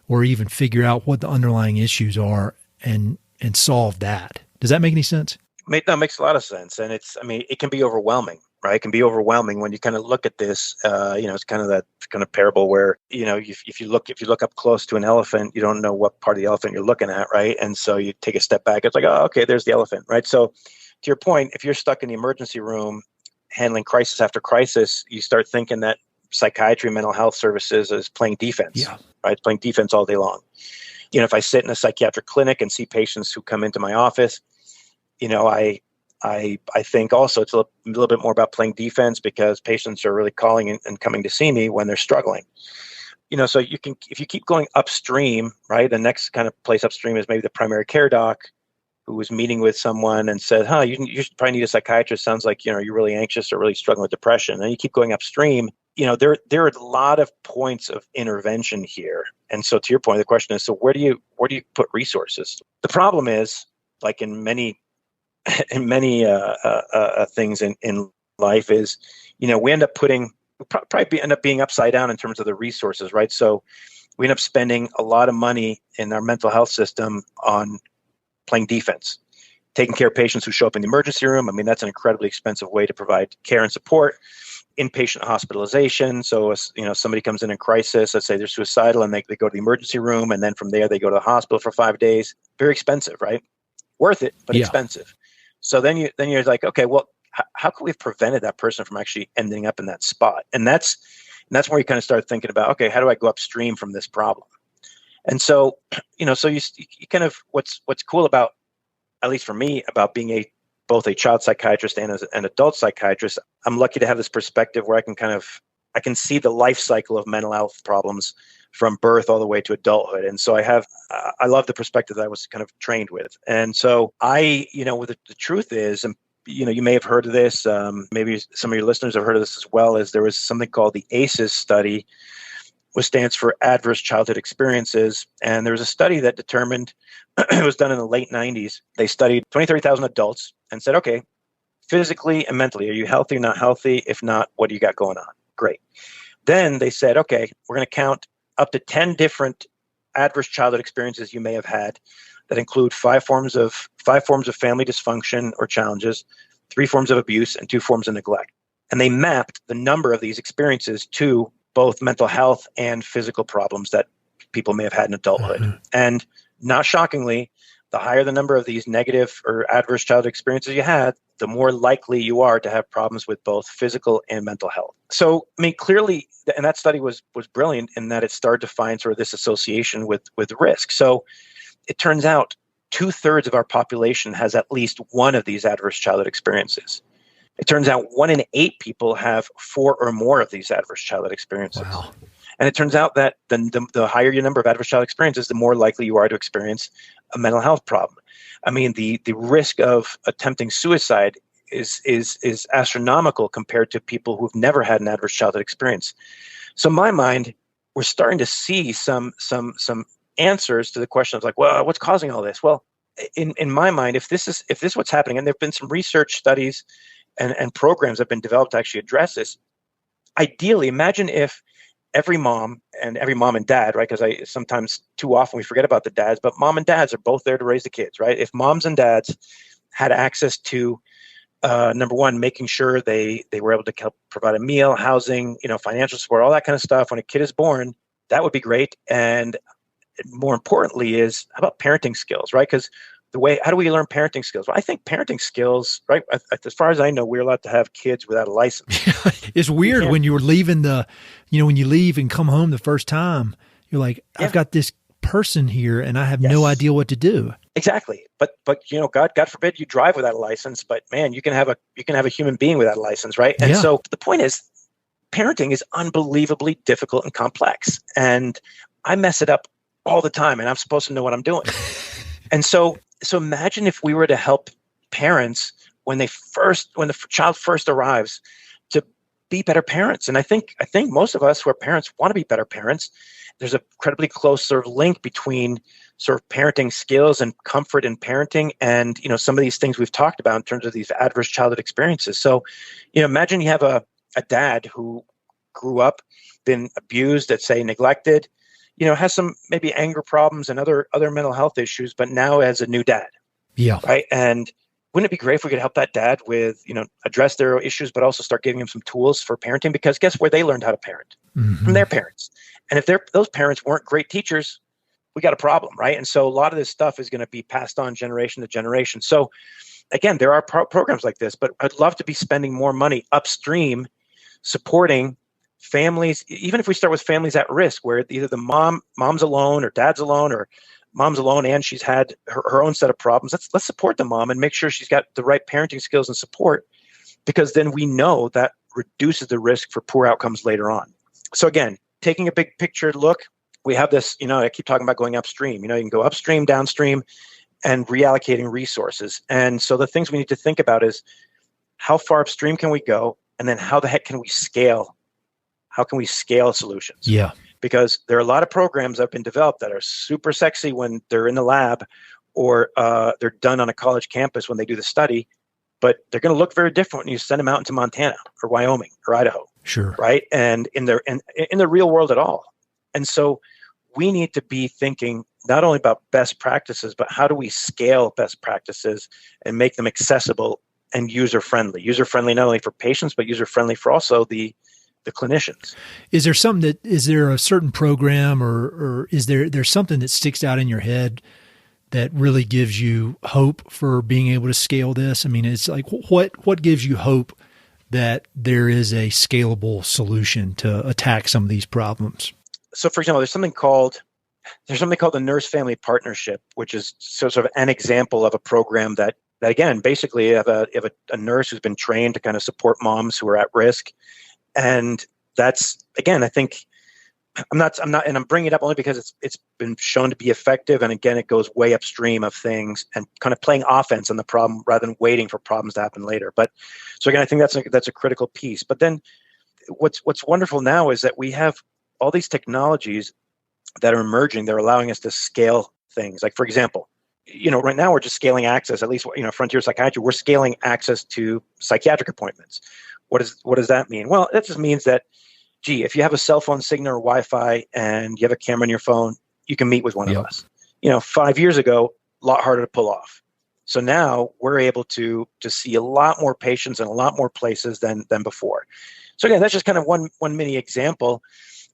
or even figure out what the underlying issues are and solve that? Does that make any sense? That makes a lot of sense. And it can be overwhelming, right? It can be overwhelming when you kind of look at this, it's kind of that kind of parable where, if you look up close to an elephant, you don't know what part of the elephant you're looking at, right? And so you take a step back, it's like, oh, okay, there's the elephant, right? So to your point, if you're stuck in the emergency room handling crisis after crisis, you start thinking that psychiatry, mental health services is playing defense, right? It's playing defense all day long. If I sit in a psychiatric clinic and see patients who come into my office, I think also it's a little bit more about playing defense because patients are really calling and coming to see me when they're struggling. So if you keep going upstream, right? The next kind of place upstream is maybe the primary care doc who was meeting with someone and said, you should probably need a psychiatrist. Sounds like, you're really anxious or really struggling with depression. And you keep going upstream, there are a lot of points of intervention here. And so to your point, the question is, so where do you put resources? The problem is, like in many things in life is, we end up being upside down in terms of the resources, right? So we end up spending a lot of money in our mental health system on playing defense, taking care of patients who show up in the emergency room. That's an incredibly expensive way to provide care and support. Inpatient hospitalization. So, somebody comes in crisis, let's say they're suicidal and they go to the emergency room, and then from there they go to the hospital for 5 days. Very expensive, right? Worth it, but expensive. So then you're like, okay, well, how could we have prevented that person from actually ending up in that spot? And that's where you kind of start thinking about, okay, how do I go upstream from this problem? And so, so you kind of, what's cool about, at least for me, about being both a child psychiatrist and as an adult psychiatrist, I'm lucky to have this perspective where I can see the life cycle of mental health problems from birth all the way to adulthood. And so I love the perspective that I was kind of trained with. And so the truth is, and you may have heard of this, maybe some of your listeners have heard of this as well, is there was something called the ACEs study, which stands for adverse childhood experiences. And there was a study that determined, it was done in the late 90s. They studied 23,000 adults and said, okay, physically and mentally, are you healthy or not healthy? If not, what do you got going on? Great. Then they said, okay, we're going to count up to 10 different adverse childhood experiences you may have had that include five forms of family dysfunction or challenges, 3 forms of abuse, and 2 forms of neglect. And they mapped the number of these experiences to both mental health and physical problems that people may have had in adulthood. Mm-hmm. And not shockingly, the higher the number of these negative or adverse childhood experiences you had, the more likely you are to have problems with both physical and mental health. So, I mean, clearly, and that study was brilliant in that it started to find sort of this association with risk. So it turns out 2/3 of our population has at least one of these adverse childhood experiences. It turns out 1 in 8 people have 4 or more of these adverse childhood experiences. Wow. And it turns out that the higher your number of adverse childhood experiences, the more likely you are to experience a mental health problem. I mean, the risk of attempting suicide is astronomical compared to people who've never had an adverse childhood experience. So in my mind, we're starting to see some answers to the question of like, well, what's causing all this? Well, in my mind, if this is what's happening, and there have been some research studies and programs that have been developed to actually address this. Ideally, imagine if every mom and dad, right? Because sometimes too often we forget about the dads, but mom and dads are both there to raise the kids, right? If moms and dads had access to, number one, making sure they were able to help provide a meal, housing, financial support, all that kind of stuff when a kid is born, that would be great. And more importantly is, how about parenting skills, right? Because how do we learn parenting skills? Well, I think parenting skills, right? As far as I know, we're allowed to have kids without a license. It's weird when you were leaving when you leave and come home the first time, you're like, I've got this person here and I have no idea what to do. Exactly. But God forbid you drive without a license, but man, you can have a human being without a license, right? And so the point is, parenting is unbelievably difficult and complex. And I mess it up all the time and I'm supposed to know what I'm doing. And so imagine if we were to help parents when the child first arrives to be better parents. And I think most of us who are parents want to be better parents. There's a incredibly close sort of link between sort of parenting skills and comfort in parenting and, some of these things we've talked about in terms of these adverse childhood experiences. So, imagine you have a dad who grew up, been abused, let's say neglected, has some maybe anger problems and other mental health issues, but now as a new dad. Yeah. Right. And wouldn't it be great if we could help that dad with, address their issues, but also start giving him some tools for parenting? Because guess where they learned how to parent? Mm-hmm. From their parents. And if those parents weren't great teachers, we got a problem, right? And so a lot of this stuff is going to be passed on generation to generation. So again, there are programs like this, but I'd love to be spending more money upstream supporting families, even if we start with families at risk, where either the mom's alone or dad's alone or mom's alone and she's had her own set of problems. Let's support the mom and make sure she's got the right parenting skills and support, because then we know that reduces the risk for poor outcomes later on. So again, taking a big picture look, we have this, I keep talking about going upstream. You can go upstream, downstream, and reallocating resources. And so the things we need to think about is how far upstream can we go? And then how the heck can we scale? How can we scale solutions? Yeah. Because there are a lot of programs that have been developed that are super sexy when they're in the lab or they're done on a college campus when they do the study, but they're going to look very different when you send them out into Montana or Wyoming or Idaho. Sure. Right. And in the real world at all. And so we need to be thinking not only about best practices, but how do we scale best practices and make them accessible and user-friendly not only for patients, but user-friendly for also the clinicians. Is there a certain program or is there's something that sticks out in your head that really gives you hope for being able to scale this? I mean, it's like, what gives you hope that there is a scalable solution to attack some of these problems? So for example, there's something called the Nurse Family Partnership, which is sort of an example of a program that again, basically you have a nurse who's been trained to kind of support moms who are at risk. And that's, again, I think I'm not, and I'm bringing it up only because it's been shown to be effective. And again, it goes way upstream of things and kind of playing offense on the problem rather than waiting for problems to happen later. But so again, I think that's a critical piece. But then what's wonderful now is that we have all these technologies that are emerging, they're allowing us to scale things. Like, for example, right now we're just scaling access, at least, Frontier Psychiatry, we're scaling access to psychiatric appointments. What does that mean? Well, that just means that, if you have a cell phone signal or Wi-Fi and you have a camera on your phone, you can meet with one of us. 5 years ago, a lot harder to pull off. So now we're able to see a lot more patients in a lot more places than before. So again, that's just kind of one mini example.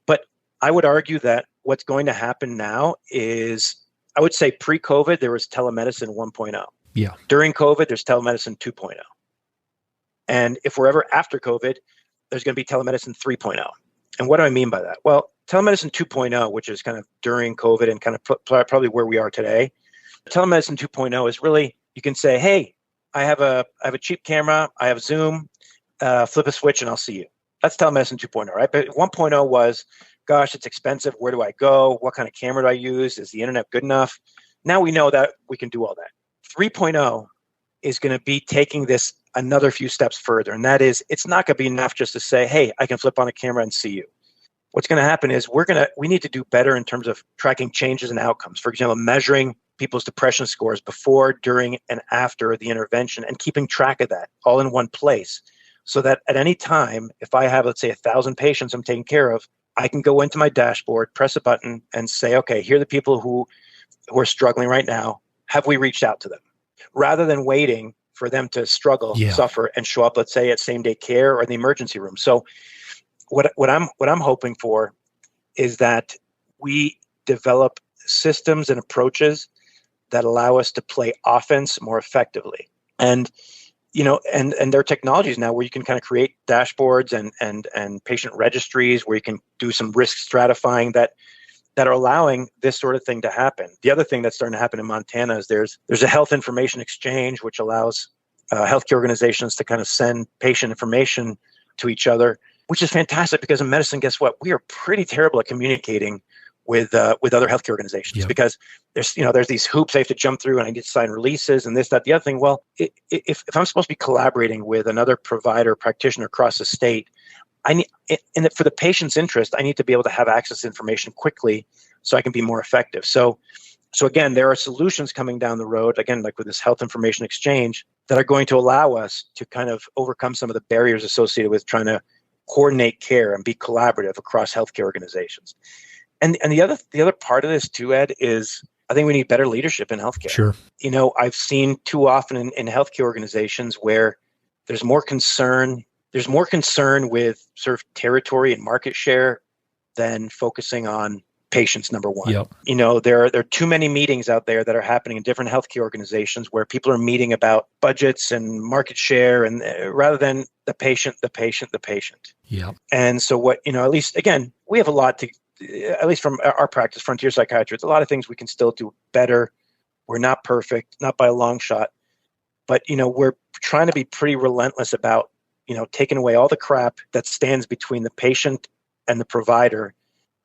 But I would argue that what's going to happen now is, I would say pre-COVID, there was telemedicine 1.0. Yeah. During COVID, there's telemedicine 2.0. And if we're ever after COVID, there's going to be telemedicine 3.0. And what do I mean by that? Well, telemedicine 2.0, which is kind of during COVID and kind of probably where we are today, telemedicine 2.0 is really, you can say, hey, I have a cheap camera, I have Zoom, flip a switch and I'll see you. That's telemedicine 2.0, right? But 1.0 was, gosh, it's expensive. Where do I go? What kind of camera do I use? Is the internet good enough? Now we know that we can do all that. 3.0 is going to be taking this another few steps further. And that is, it's not going to be enough just to say, hey, I can flip on a camera and see you. What's going to happen is we need to do better in terms of tracking changes in outcomes. For example, measuring people's depression scores before, during, and after the intervention, and keeping track of that all in one place, so that at any time, if I have, let's say, 1,000 patients I'm taking care of, I can go into my dashboard, press a button, and say, okay, here are the people who are struggling right now. Have we reached out to them? Rather than waiting for them to struggle, suffer, and show up, let's say, at same-day care or in the emergency room. So what I'm hoping for is that we develop systems and approaches that allow us to play offense more effectively. And and there are technologies now where you can kind of create dashboards and patient registries where you can do some risk stratifying that are allowing this sort of thing to happen. The other thing that's starting to happen in Montana is there's a health information exchange, which allows healthcare organizations to kind of send patient information to each other, which is fantastic because in medicine, guess what? We are pretty terrible at communicating with other healthcare organizations because there's these hoops I have to jump through and I need to sign releases and this, that, the other thing. Well, if I'm supposed to be collaborating with another provider, practitioner across the state, for the patient's interest, I need to be able to have access to information quickly so I can be more effective. So again, there are solutions coming down the road, again, like with this health information exchange, that are going to allow us to kind of overcome some of the barriers associated with trying to coordinate care and be collaborative across healthcare organizations. And the other part of this too, Ed, is I think we need better leadership in healthcare. Sure. I've seen too often in healthcare organizations where there's more concern with sort of territory and market share than focusing on patients, number one. Yep. There are too many meetings out there that are happening in different healthcare organizations where people are meeting about budgets and market share, and rather than the patient. Yeah. And so at least, again, we have a lot to, at least from our practice, Frontier Psychiatry, it's a lot of things we can still do better. We're not perfect, not by a long shot, but, we're trying to be pretty relentless about, taking away all the crap that stands between the patient and the provider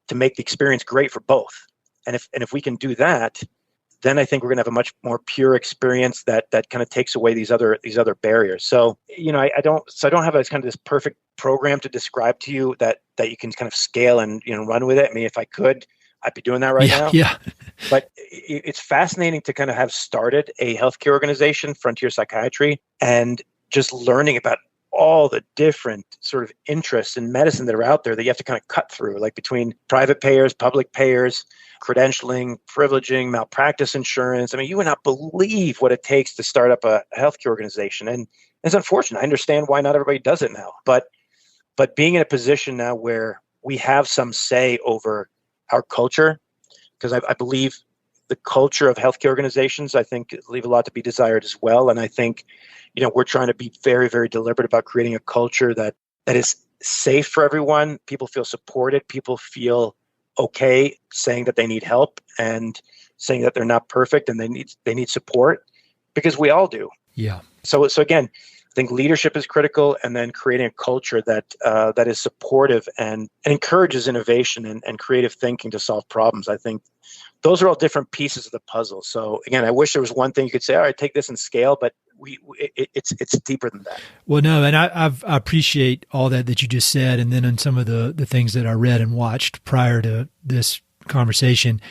to make the experience great for both. And if we can do that, then I think we're going to have a much more pure experience that kind of takes away these other barriers. So, I don't have a kind of this perfect program to describe to you that you can kind of scale and, run with it. I mean, if I could, I'd be doing that right now. Yeah. But it's fascinating to kind of have started a healthcare organization, Frontier Psychiatry, and just learning about all the different sort of interests in medicine that are out there that you have to kind of cut through, like between private payers, public payers, credentialing, privileging, malpractice insurance. I mean, you would not believe what it takes to start up a healthcare organization. And it's unfortunate. I understand why not everybody does it now. But being in a position now where we have some say over our culture, because I believe the culture of healthcare organizations, I think, leave a lot to be desired as well. And I think, we're trying to be very, very deliberate about creating a culture that is safe for everyone. People feel supported. People feel okay saying that they need help and saying that they're not perfect and they need support, because we all do. Yeah. So again, I think leadership is critical, and then creating a culture that is supportive and encourages innovation and creative thinking to solve problems. I think those are all different pieces of the puzzle. So again, I wish there was one thing you could say, all right, take this and scale, but it's deeper than that. Well, no, and I appreciate all that you just said, and then on some of the things that I read and watched prior to this conversation,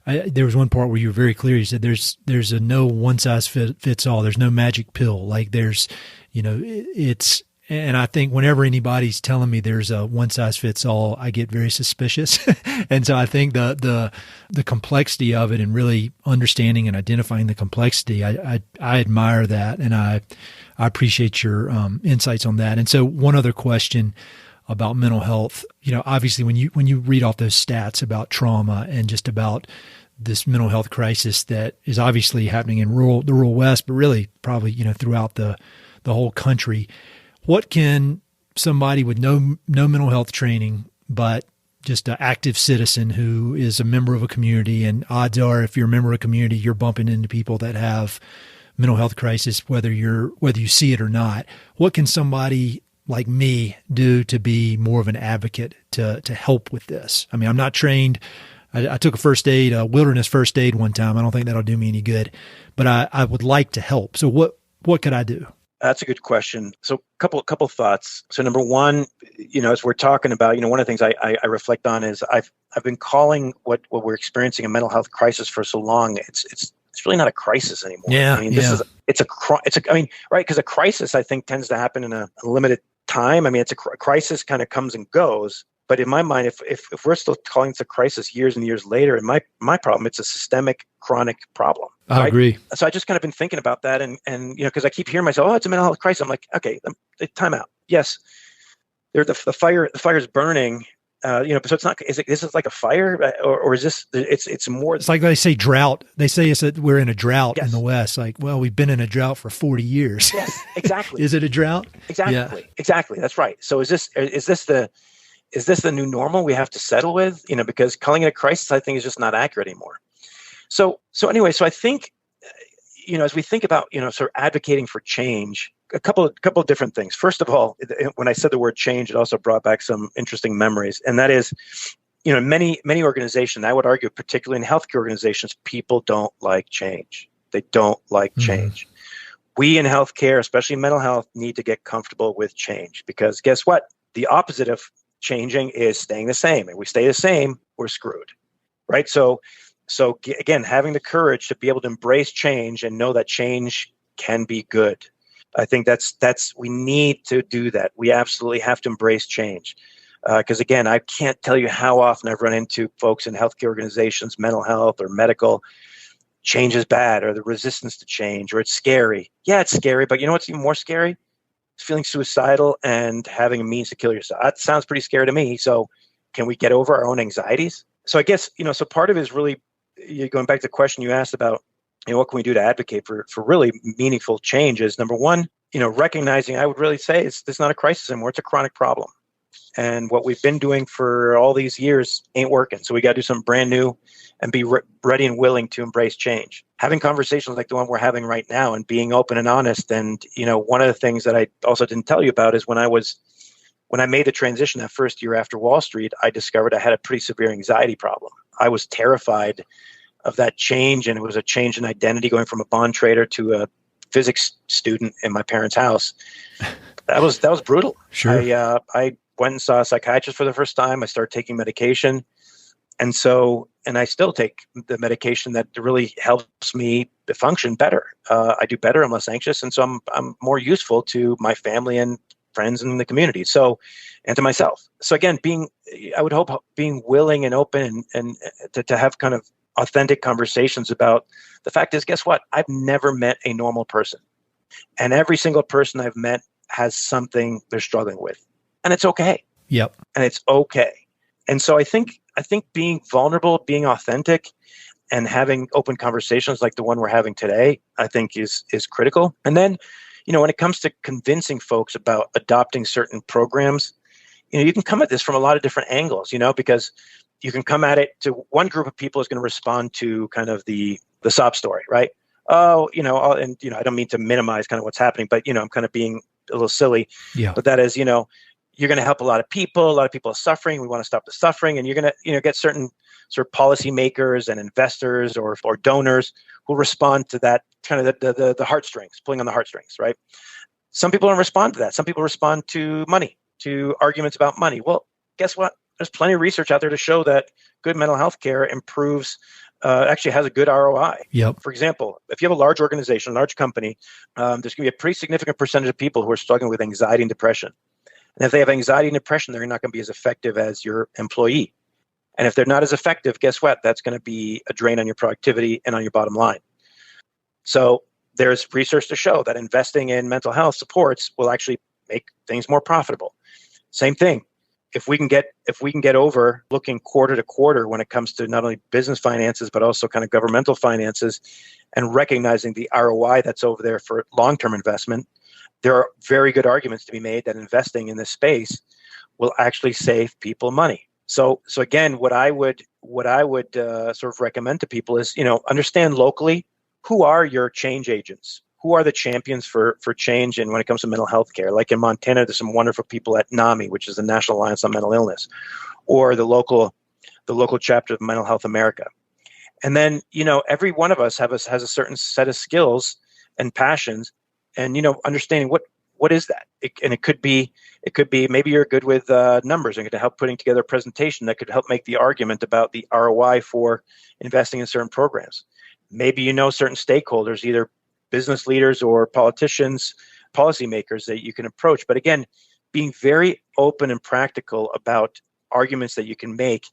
there was one part where you were very clear. You said there's a no one size fits all. There's no magic pill. Like there's, it's. And I think whenever anybody's telling me there's a one size fits all, I get very suspicious. And so I think the complexity of it and really understanding and identifying the complexity, I admire that. And I appreciate your insights on that. And so one other question about mental health, obviously when you read off those stats about trauma and just about this mental health crisis that is obviously happening in the rural West, but really probably, throughout the whole country, what can somebody with no mental health training, but just an active citizen who is a member of a community, and odds are if you're a member of a community, you're bumping into people that have mental health crisis, whether you see it or not. What can somebody like me do to be more of an advocate to help with this? I mean, I'm not trained. I took a wilderness first aid one time. I don't think that'll do me any good, but I would like to help. So what could I do? That's a good question. So couple thoughts. So number one, as we're talking about, one of the things I reflect on is I've been calling what we're experiencing a mental health crisis for so long. It's really not a crisis anymore. Yeah. I mean, right. Because a crisis, I think, tends to happen in a limited time. I mean, it's a crisis kind of comes and goes. But in my mind, if we're still calling it a crisis years and years later, in my problem, it's a systemic, chronic problem. I agree. So I just kind of been thinking about that, and because I keep hearing myself, it's a mental health crisis. I'm like, okay, time out. Yes, the fire's burning. So it's not. Is this like a fire, or is this? It's more. It's like they say drought. They say we're in a drought Yes. in the West. Like, well, we've been in a drought for 40 years. Yes, exactly. Is it a drought? Exactly. Yeah. Exactly. That's right. So is this the new normal we have to settle with? Because calling it a crisis, I think, is just not accurate anymore. So anyway, so I think, as we think about, sort of advocating for change, a couple of different things. First of all, when I said the word change, it also brought back some interesting memories. And that is, many organizations, I would argue, particularly in healthcare organizations, people don't like change. They don't like change. We in healthcare, especially mental health, need to get comfortable with change, because guess what? The opposite of changing is staying the same. And we stay the same, we're screwed, right? So again, having the courage to be able to embrace change and know that change can be good. I think we need to do that. We absolutely have to embrace change. Because again, I can't tell you how often I've run into folks in healthcare organizations, mental health or medical, change is bad, or the resistance to change, or it's scary. Yeah, it's scary, but you know what's even more scary? It's feeling suicidal and having a means to kill yourself. That sounds pretty scary to me. So can we get over our own anxieties? So I guess, so part of it is really, going back to the question you asked about, what can we do to advocate for really meaningful changes? Number one, recognizing, I would really say it's not a crisis anymore. It's a chronic problem. And what we've been doing for all these years ain't working. So we got to do something brand new and be ready and willing to embrace change. Having conversations like the one we're having right now and being open and honest. And, one of the things that I also didn't tell you about is when I made the transition that first year after Wall Street, I discovered I had a pretty severe anxiety problem. I was terrified of that change, and it was a change in identity, going from a bond trader to a physics student in my parents' house. That was brutal. Sure. I went and saw a psychiatrist for the first time. I started taking medication. And I still take the medication that really helps me function better. I do better. I'm less anxious. And so I'm more useful to my family and friends in the community. And to myself. So again, I would hope being willing and open and to have kind of authentic conversations about the fact is, guess what? I've never met a normal person. And every single person I've met has something they're struggling with. And it's okay. Yep. And it's okay. And so I think being vulnerable, being authentic, and having open conversations like the one we're having today, I think is critical. And then, when it comes to convincing folks about adopting certain programs, you can come at this from a lot of different angles, because you can come at it to one group of people is going to respond to kind of the sob story, right? Oh, I don't mean to minimize kind of what's happening, but, I'm kind of being a little silly. Yeah. But that is, you're going to help a lot of people. A lot of people are suffering. We want to stop the suffering. And you're going to, get certain sort of policymakers and investors or donors who respond to that kind of the heartstrings, pulling on the heartstrings, right? Some people don't respond to that. Some people respond to money, to arguments about money. Well, guess what? There's plenty of research out there to show that good mental health care improves, actually has a good ROI. Yep. For example, if you have a large organization, a large company, there's going to be a pretty significant percentage of people who are struggling with anxiety and depression. And if they have anxiety and depression, they're not going to be as effective as your employee. And if they're not as effective, guess what? That's going to be a drain on your productivity and on your bottom line. So there's research to show that investing in mental health supports will actually make things more profitable. Same thing. If we can get over looking quarter to quarter when it comes to not only business finances, but also kind of governmental finances, and recognizing the ROI that's over there for long-term investment, there are very good arguments to be made that investing in this space will actually save people money. So again, what I would sort of recommend to people is, understand locally, who are your change agents? Who are the champions for change? And when it comes to mental health care, like in Montana, there's some wonderful people at NAMI, which is the National Alliance on Mental Illness, or the local chapter of Mental Health America. And then, every one of us has a certain set of skills and passions, and, understanding what is that? It could be maybe you're good with numbers and going to help putting together a presentation that could help make the argument about the ROI for investing in certain programs. Maybe certain stakeholders, either business leaders or politicians, policymakers that you can approach. But again, being very open and practical about arguments that you can make,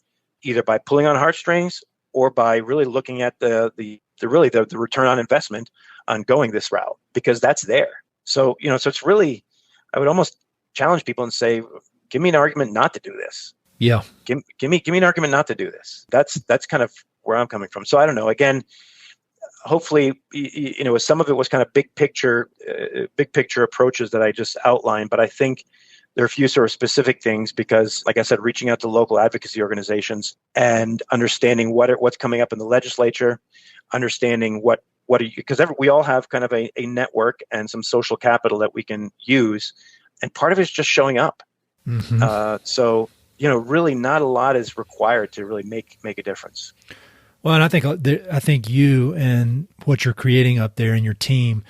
either by pulling on heartstrings or by really looking at the return on investment on going this route, because that's there. So, so it's really, I would almost challenge people and say, give me an argument not to do this. Yeah. Give me an argument not to do this. That's kind of where I'm coming from. So I don't know. Again, hopefully, some of it was kind of big picture approaches that I just outlined, but I think there are a few sort of specific things because, like I said, reaching out to local advocacy organizations and understanding what's coming up in the legislature, understanding because we all have kind of a network and some social capital that we can use, and part of it is just showing up. Mm-hmm. So really not a lot is required to really make a difference. Well, and I think you and what you're creating up there and your team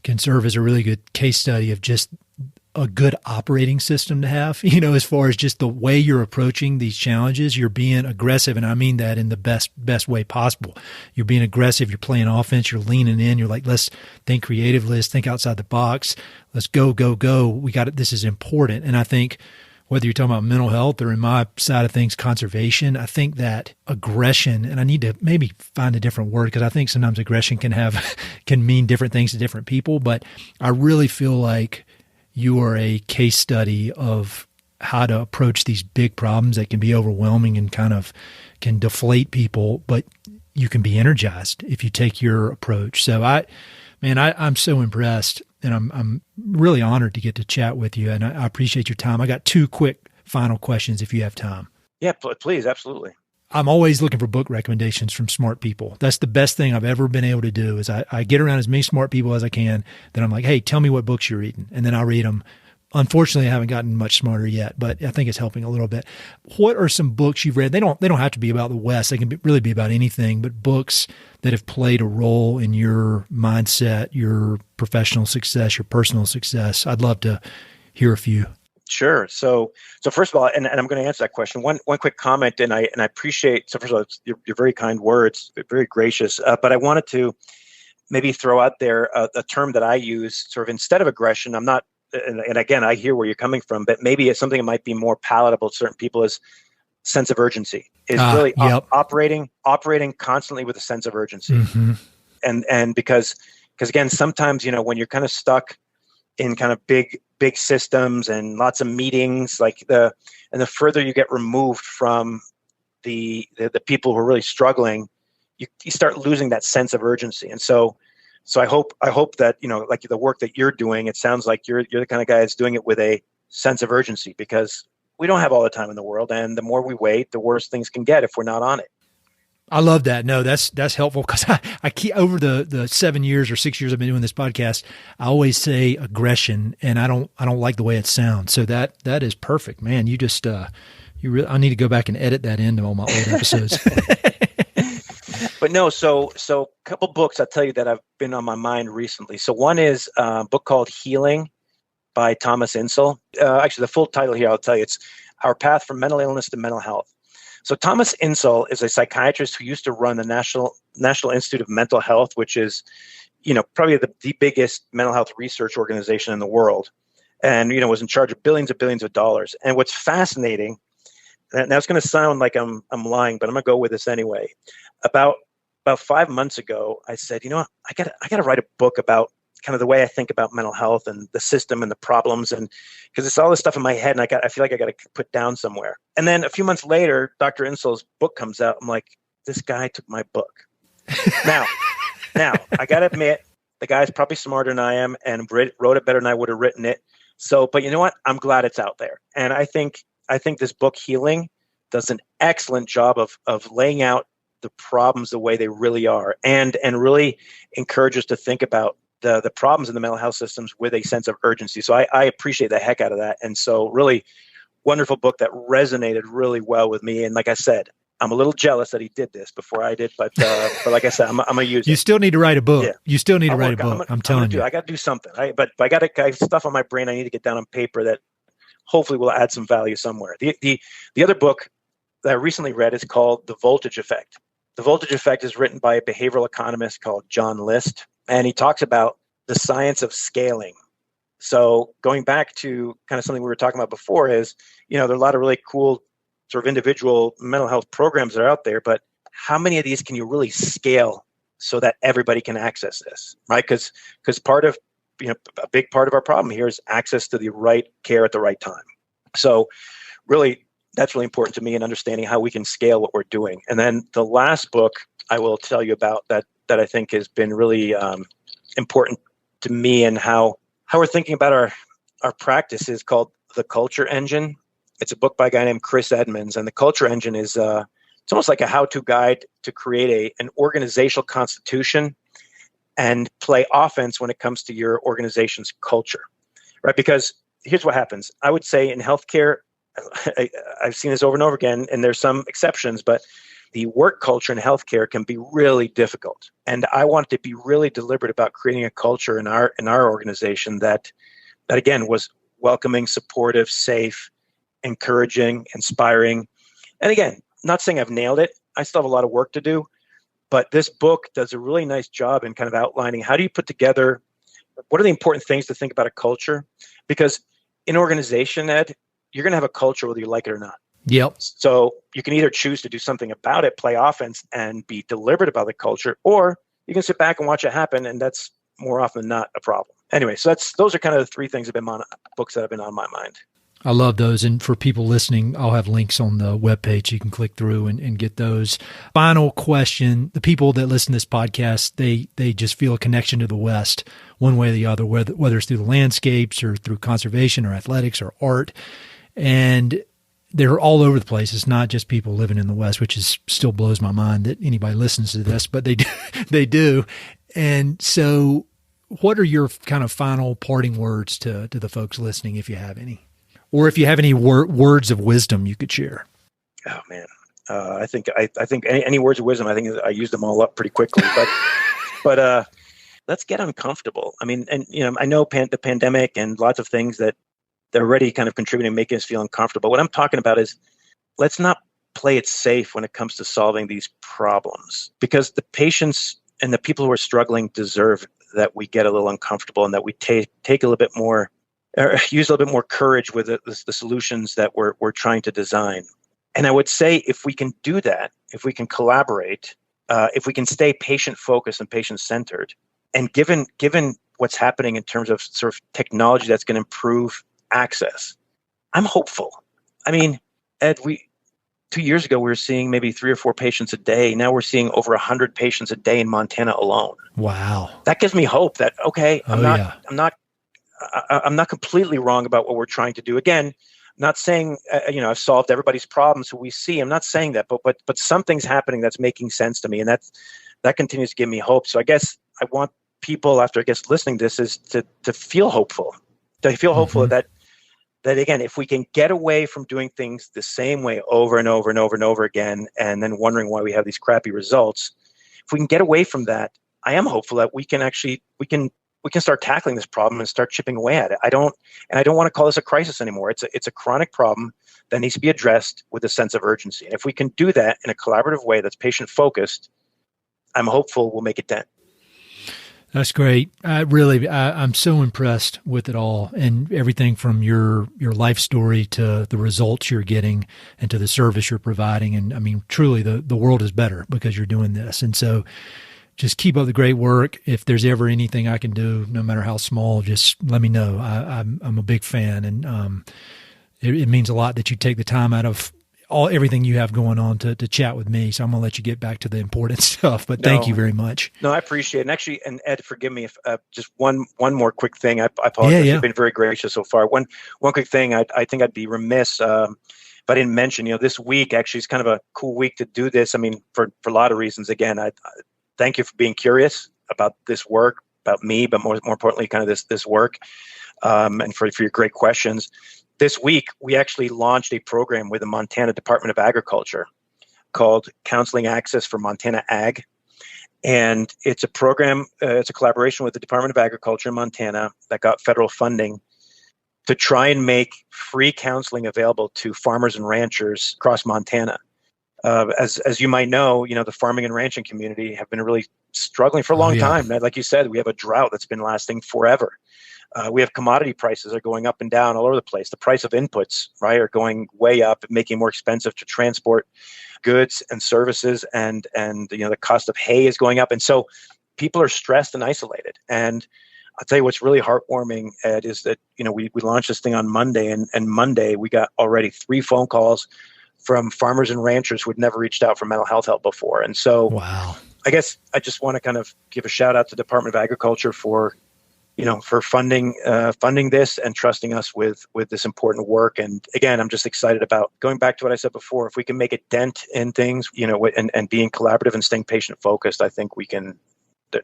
can serve as a really good case study of just a good operating system to have, as far as just the way you're approaching these challenges. You're being aggressive, and I mean that in the best way possible. You're being aggressive, you're playing offense, you're leaning in, you're like, let's think creatively, let's think outside the box, let's go. We got it. This is important. And I think whether you're talking about mental health or in my side of things, conservation, I think that aggression, and I need to maybe find a different word because I think sometimes aggression can mean different things to different people, but I really feel like you are a case study of how to approach these big problems that can be overwhelming and kind of can deflate people, but you can be energized if you take your approach. So I'm so impressed, and I'm really honored to get to chat with you, and I appreciate your time. I got 2 quick final questions if you have time. Yeah, please. Absolutely. I'm always looking for book recommendations from smart people. That's the best thing I've ever been able to do is I get around as many smart people as I can. Then I'm like, hey, tell me what books you're reading. And then I'll read them. Unfortunately, I haven't gotten much smarter yet, but I think it's helping a little bit. What are some books you've read? They don't have to be about the West. They can really be about anything, but books that have played a role in your mindset, your professional success, your personal success. I'd love to hear a few. Sure. So first of all, and I'm going to answer that question. One quick comment, and I appreciate. So first of all, your very kind words, very gracious. But I wanted to maybe throw out there a term that I use, sort of instead of aggression. I'm not, and again, I hear where you're coming from, but maybe it's something that might be more palatable to certain people is sense of urgency. Is really operating constantly with a sense of urgency, mm-hmm. and because again, sometimes when you're kind of stuck in kind of big systems and lots of meetings, the further you get removed from the people who are really struggling, you start losing that sense of urgency. And so I hope that like the work that you're doing, it sounds like you're the kind of guy that's doing it with a sense of urgency, because we don't have all the time in the world, and the more we wait, the worse things can get if we're not on it. I love that. No, that's helpful because I keep over the 7 years or 6 years I've been doing this podcast, I always say aggression, and I don't like the way it sounds. So that is perfect, man. You just I need to go back and edit that into all my old episodes. But no, so a couple books I'll tell you that have been on my mind recently. So one is a book called Healing by Thomas Insel. Actually, the full title here, I'll tell you, it's Our Path from Mental Illness to Mental Health. So Thomas Insel is a psychiatrist who used to run the National Institute of Mental Health, which is, probably the biggest mental health research organization in the world, and was in charge of billions of dollars. And what's fascinating, now it's going to sound like I'm lying, but I'm going to go with this anyway. About 5 months ago, I said, I got to write a book about kind of the way I think about mental health and the system and the problems, and because it's all this stuff in my head, and I feel like I got to put down somewhere. And then a few months later, Dr. Insel's book comes out. I'm like, this guy took my book. Now I got to admit, the guy's probably smarter than I am and wrote it better than I would have written it. So, but you know what? I'm glad it's out there, and I think this book, Healing, does an excellent job of laying out the problems the way they really are, and really encourage us to think about the problems in the mental health systems with a sense of urgency. So I appreciate the heck out of that. And so really wonderful book that resonated really well with me. And like I said, I'm a little jealous that he did this before I did, but like I said, I'm going to use it. You still need to write a book. Yeah. You still need to write a book. I'm telling you. I got to do something. But I got stuff on my brain I need to get down on paper that hopefully will add some value somewhere. The other book that I recently read is called The Voltage Effect. The Voltage Effect is written by a behavioral economist called John List, and he talks about the science of scaling. So going back to kind of something we were talking about before is, there are a lot of really cool sort of individual mental health programs that are out there, but how many of these can you really scale so that everybody can access this, right? Because part of, a big part of our problem here is access to the right care at the right time. So really, that's really important to me in understanding how we can scale what we're doing. And then the last book I will tell you about that I think has been really important to me and how we're thinking about our practice is called The Culture Engine. It's a book by a guy named Chris Edmonds. And The Culture Engine is it's almost like a how-to guide to create an organizational constitution and play offense when it comes to your organization's culture, right? Because here's what happens. I would say in healthcare, I've seen this over and over again, and there's some exceptions, but the work culture in healthcare can be really difficult. And I wanted to be really deliberate about creating a culture in our organization that again was welcoming, supportive, safe, encouraging, inspiring. And again, not saying I've nailed it. I still have a lot of work to do, but this book does a really nice job in kind of outlining how do you put together, what are the important things to think about a culture? Because in organization, Ed, you're going to have a culture whether you like it or not. Yep. So you can either choose to do something about it, play offense, and be deliberate about the culture, or you can sit back and watch it happen, and that's more often than not a problem. Anyway, so those are kind of the three things books that have been on my mind. I love those. And for people listening, I'll have links on the webpage. You can click through and get those. Final question. The people that listen to this podcast, they just feel a connection to the West one way or the other, whether it's through the landscapes or through conservation or athletics or art. And they're all over the place. It's not just people living in the West, which still blows my mind that anybody listens to this, but they do. They do. And so what are your kind of final parting words to the folks listening, if you have any? Or if you have any words of wisdom you could share. Oh man, I think any words of wisdom. I think I used them all up pretty quickly. But let's get uncomfortable. I mean, and I know the pandemic and lots of things that they're already kind of contributing, making us feel uncomfortable. What I'm talking about is let's not play it safe when it comes to solving these problems, because the patients and the people who are struggling deserve that we get a little uncomfortable and that we take a little bit more. Use a little bit more courage with the solutions that we're trying to design. And I would say if we can do that, if we can collaborate, if we can stay patient-focused and patient-centered, and given what's happening in terms of sort of technology that's going to improve access, I'm hopeful. I mean, Ed, 2 years ago, we were seeing maybe 3 or 4 patients a day. Now we're seeing over 100 patients a day in Montana alone. Wow. That gives me hope that, okay, I'm not completely wrong about what we're trying to do. Again, I'm Not saying, I've solved everybody's problems who we see. I'm not saying that, but something's happening that's making sense to me. And that continues to give me hope. So I guess I want people, after I guess listening to this, is to feel hopeful, hopeful that again, if we can get away from doing things the same way over and over and over and over again, and then wondering why we have these crappy results, if we can get away from that, I am hopeful that we can start tackling this problem and start chipping away at it. I don't want to call this a crisis anymore. It's a chronic problem that needs to be addressed with a sense of urgency. And if we can do that in a collaborative way that's patient focused, I'm hopeful we'll make a dent. That's great. I'm so impressed with it all, and everything from your life story to the results you're getting and to the service you're providing. And I mean, truly the world is better because you're doing this. And so just keep up the great work. If there's ever anything I can do, no matter how small, just let me know. I'm a big fan, and it means a lot that you take the time out of everything you have going on to chat with me. So I'm going to let you get back to the important stuff, but thank you very much. No, I appreciate it. And Ed, forgive me if just one more quick thing. I apologize. Yeah. You've been very gracious so far. One quick thing. I think I'd be remiss if I didn't mention, this week actually is kind of a cool week to do this. I mean, for a lot of reasons. Again, I thank you for being curious about this work, about me, but more importantly, kind of this work, and for your great questions. This week, we actually launched a program with the Montana Department of Agriculture called Counseling Access for Montana Ag. And it's a program, it's a collaboration with the Department of Agriculture in Montana that got federal funding to try and make free counseling available to farmers and ranchers across Montana. As you might know, the farming and ranching community have been really struggling for a long time. Like you said, we have a drought that's been lasting forever. We have commodity prices are going up and down all over the place. The price of inputs, right, are going way up, making it more expensive to transport goods and services, and the cost of hay is going up, and so people are stressed and isolated. And I'll tell you what's really heartwarming, Ed, is that we launched this thing on Monday, and Monday we got already 3 phone calls from farmers and ranchers who had never reached out for mental health help before. And so, wow, I guess I just want to kind of give a shout out to the Department of Agriculture for funding this and trusting us with this important work. And again, I'm just excited about going back to what I said before. If we can make a dent in things, and being collaborative and staying patient focused, I think we can.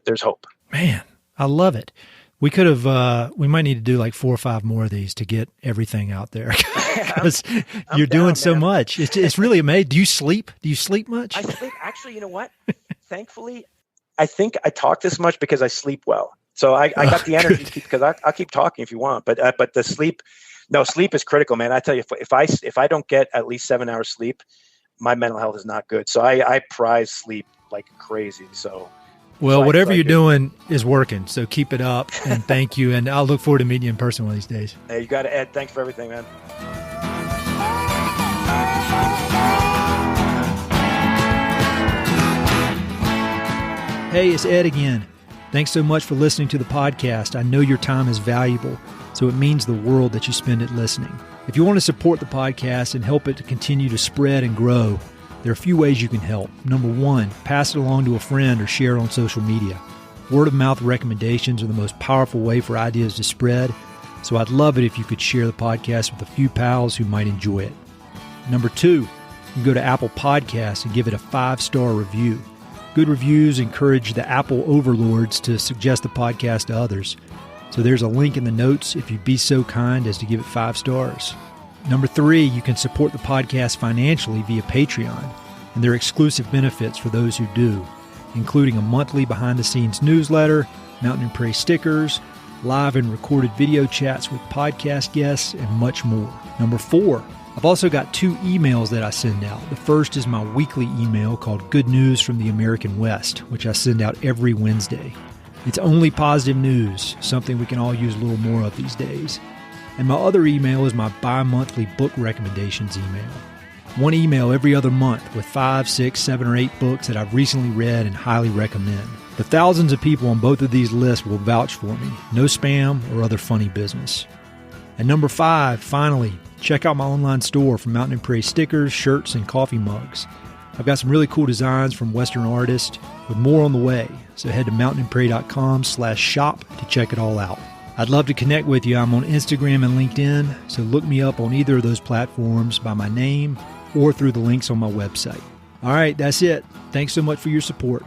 There's hope. Man, I love it. We could have. We might need to do like 4 or 5 more of these to get everything out there because you're doing so much. It's really amazing. Do you sleep? Do you sleep much? I sleep. Actually, you know what? Thankfully, I think I talk this much because I sleep well. So I got the energy because I'll keep talking if you want, but the sleep is critical, man. I tell you, if I don't get at least 7 hours sleep, my mental health is not good. So I prize sleep like crazy. So, well, whatever you're doing is working. So keep it up, and thank you. And I'll look forward to meeting you in person one of these days. Hey, you got it, Ed. Thanks for everything, man. Hey, it's Ed again. Thanks so much for listening to the podcast. I know your time is valuable, so it means the world that you spend it listening. If you want to support the podcast and help it to continue to spread and grow, there are a few ways you can help. Number 1, pass it along to a friend or share it on social media. Word of mouth recommendations are the most powerful way for ideas to spread, so I'd love it if you could share the podcast with a few pals who might enjoy it. Number 2, you can go to Apple Podcasts and give it a 5-star review. Good reviews encourage the Apple overlords to suggest the podcast to others. So there's a link in the notes if you'd be so kind as to give it 5 stars. Number 3, you can support the podcast financially via Patreon, and there are exclusive benefits for those who do, including a monthly behind-the-scenes newsletter, Mountain and Prairie stickers, live and recorded video chats with podcast guests, and much more. Number 4, I've also got 2 emails that I send out. The first is my weekly email called Good News from the American West, which I send out every Wednesday. It's only positive news, something we can all use a little more of these days. And my other email is my bi-monthly book recommendations email. 1 email every other month with 5, 6, 7, or 8 books that I've recently read and highly recommend. The thousands of people on both of these lists will vouch for me. No spam or other funny business. And number 5, finally, check out my online store for Mountain and Prairie stickers, shirts, and coffee mugs. I've got some really cool designs from Western artists with more on the way, so head to mountainandprairie.com/shop to check it all out. I'd love to connect with you. I'm on Instagram and LinkedIn, so look me up on either of those platforms by my name or through the links on my website. All right, that's it. Thanks so much for your support.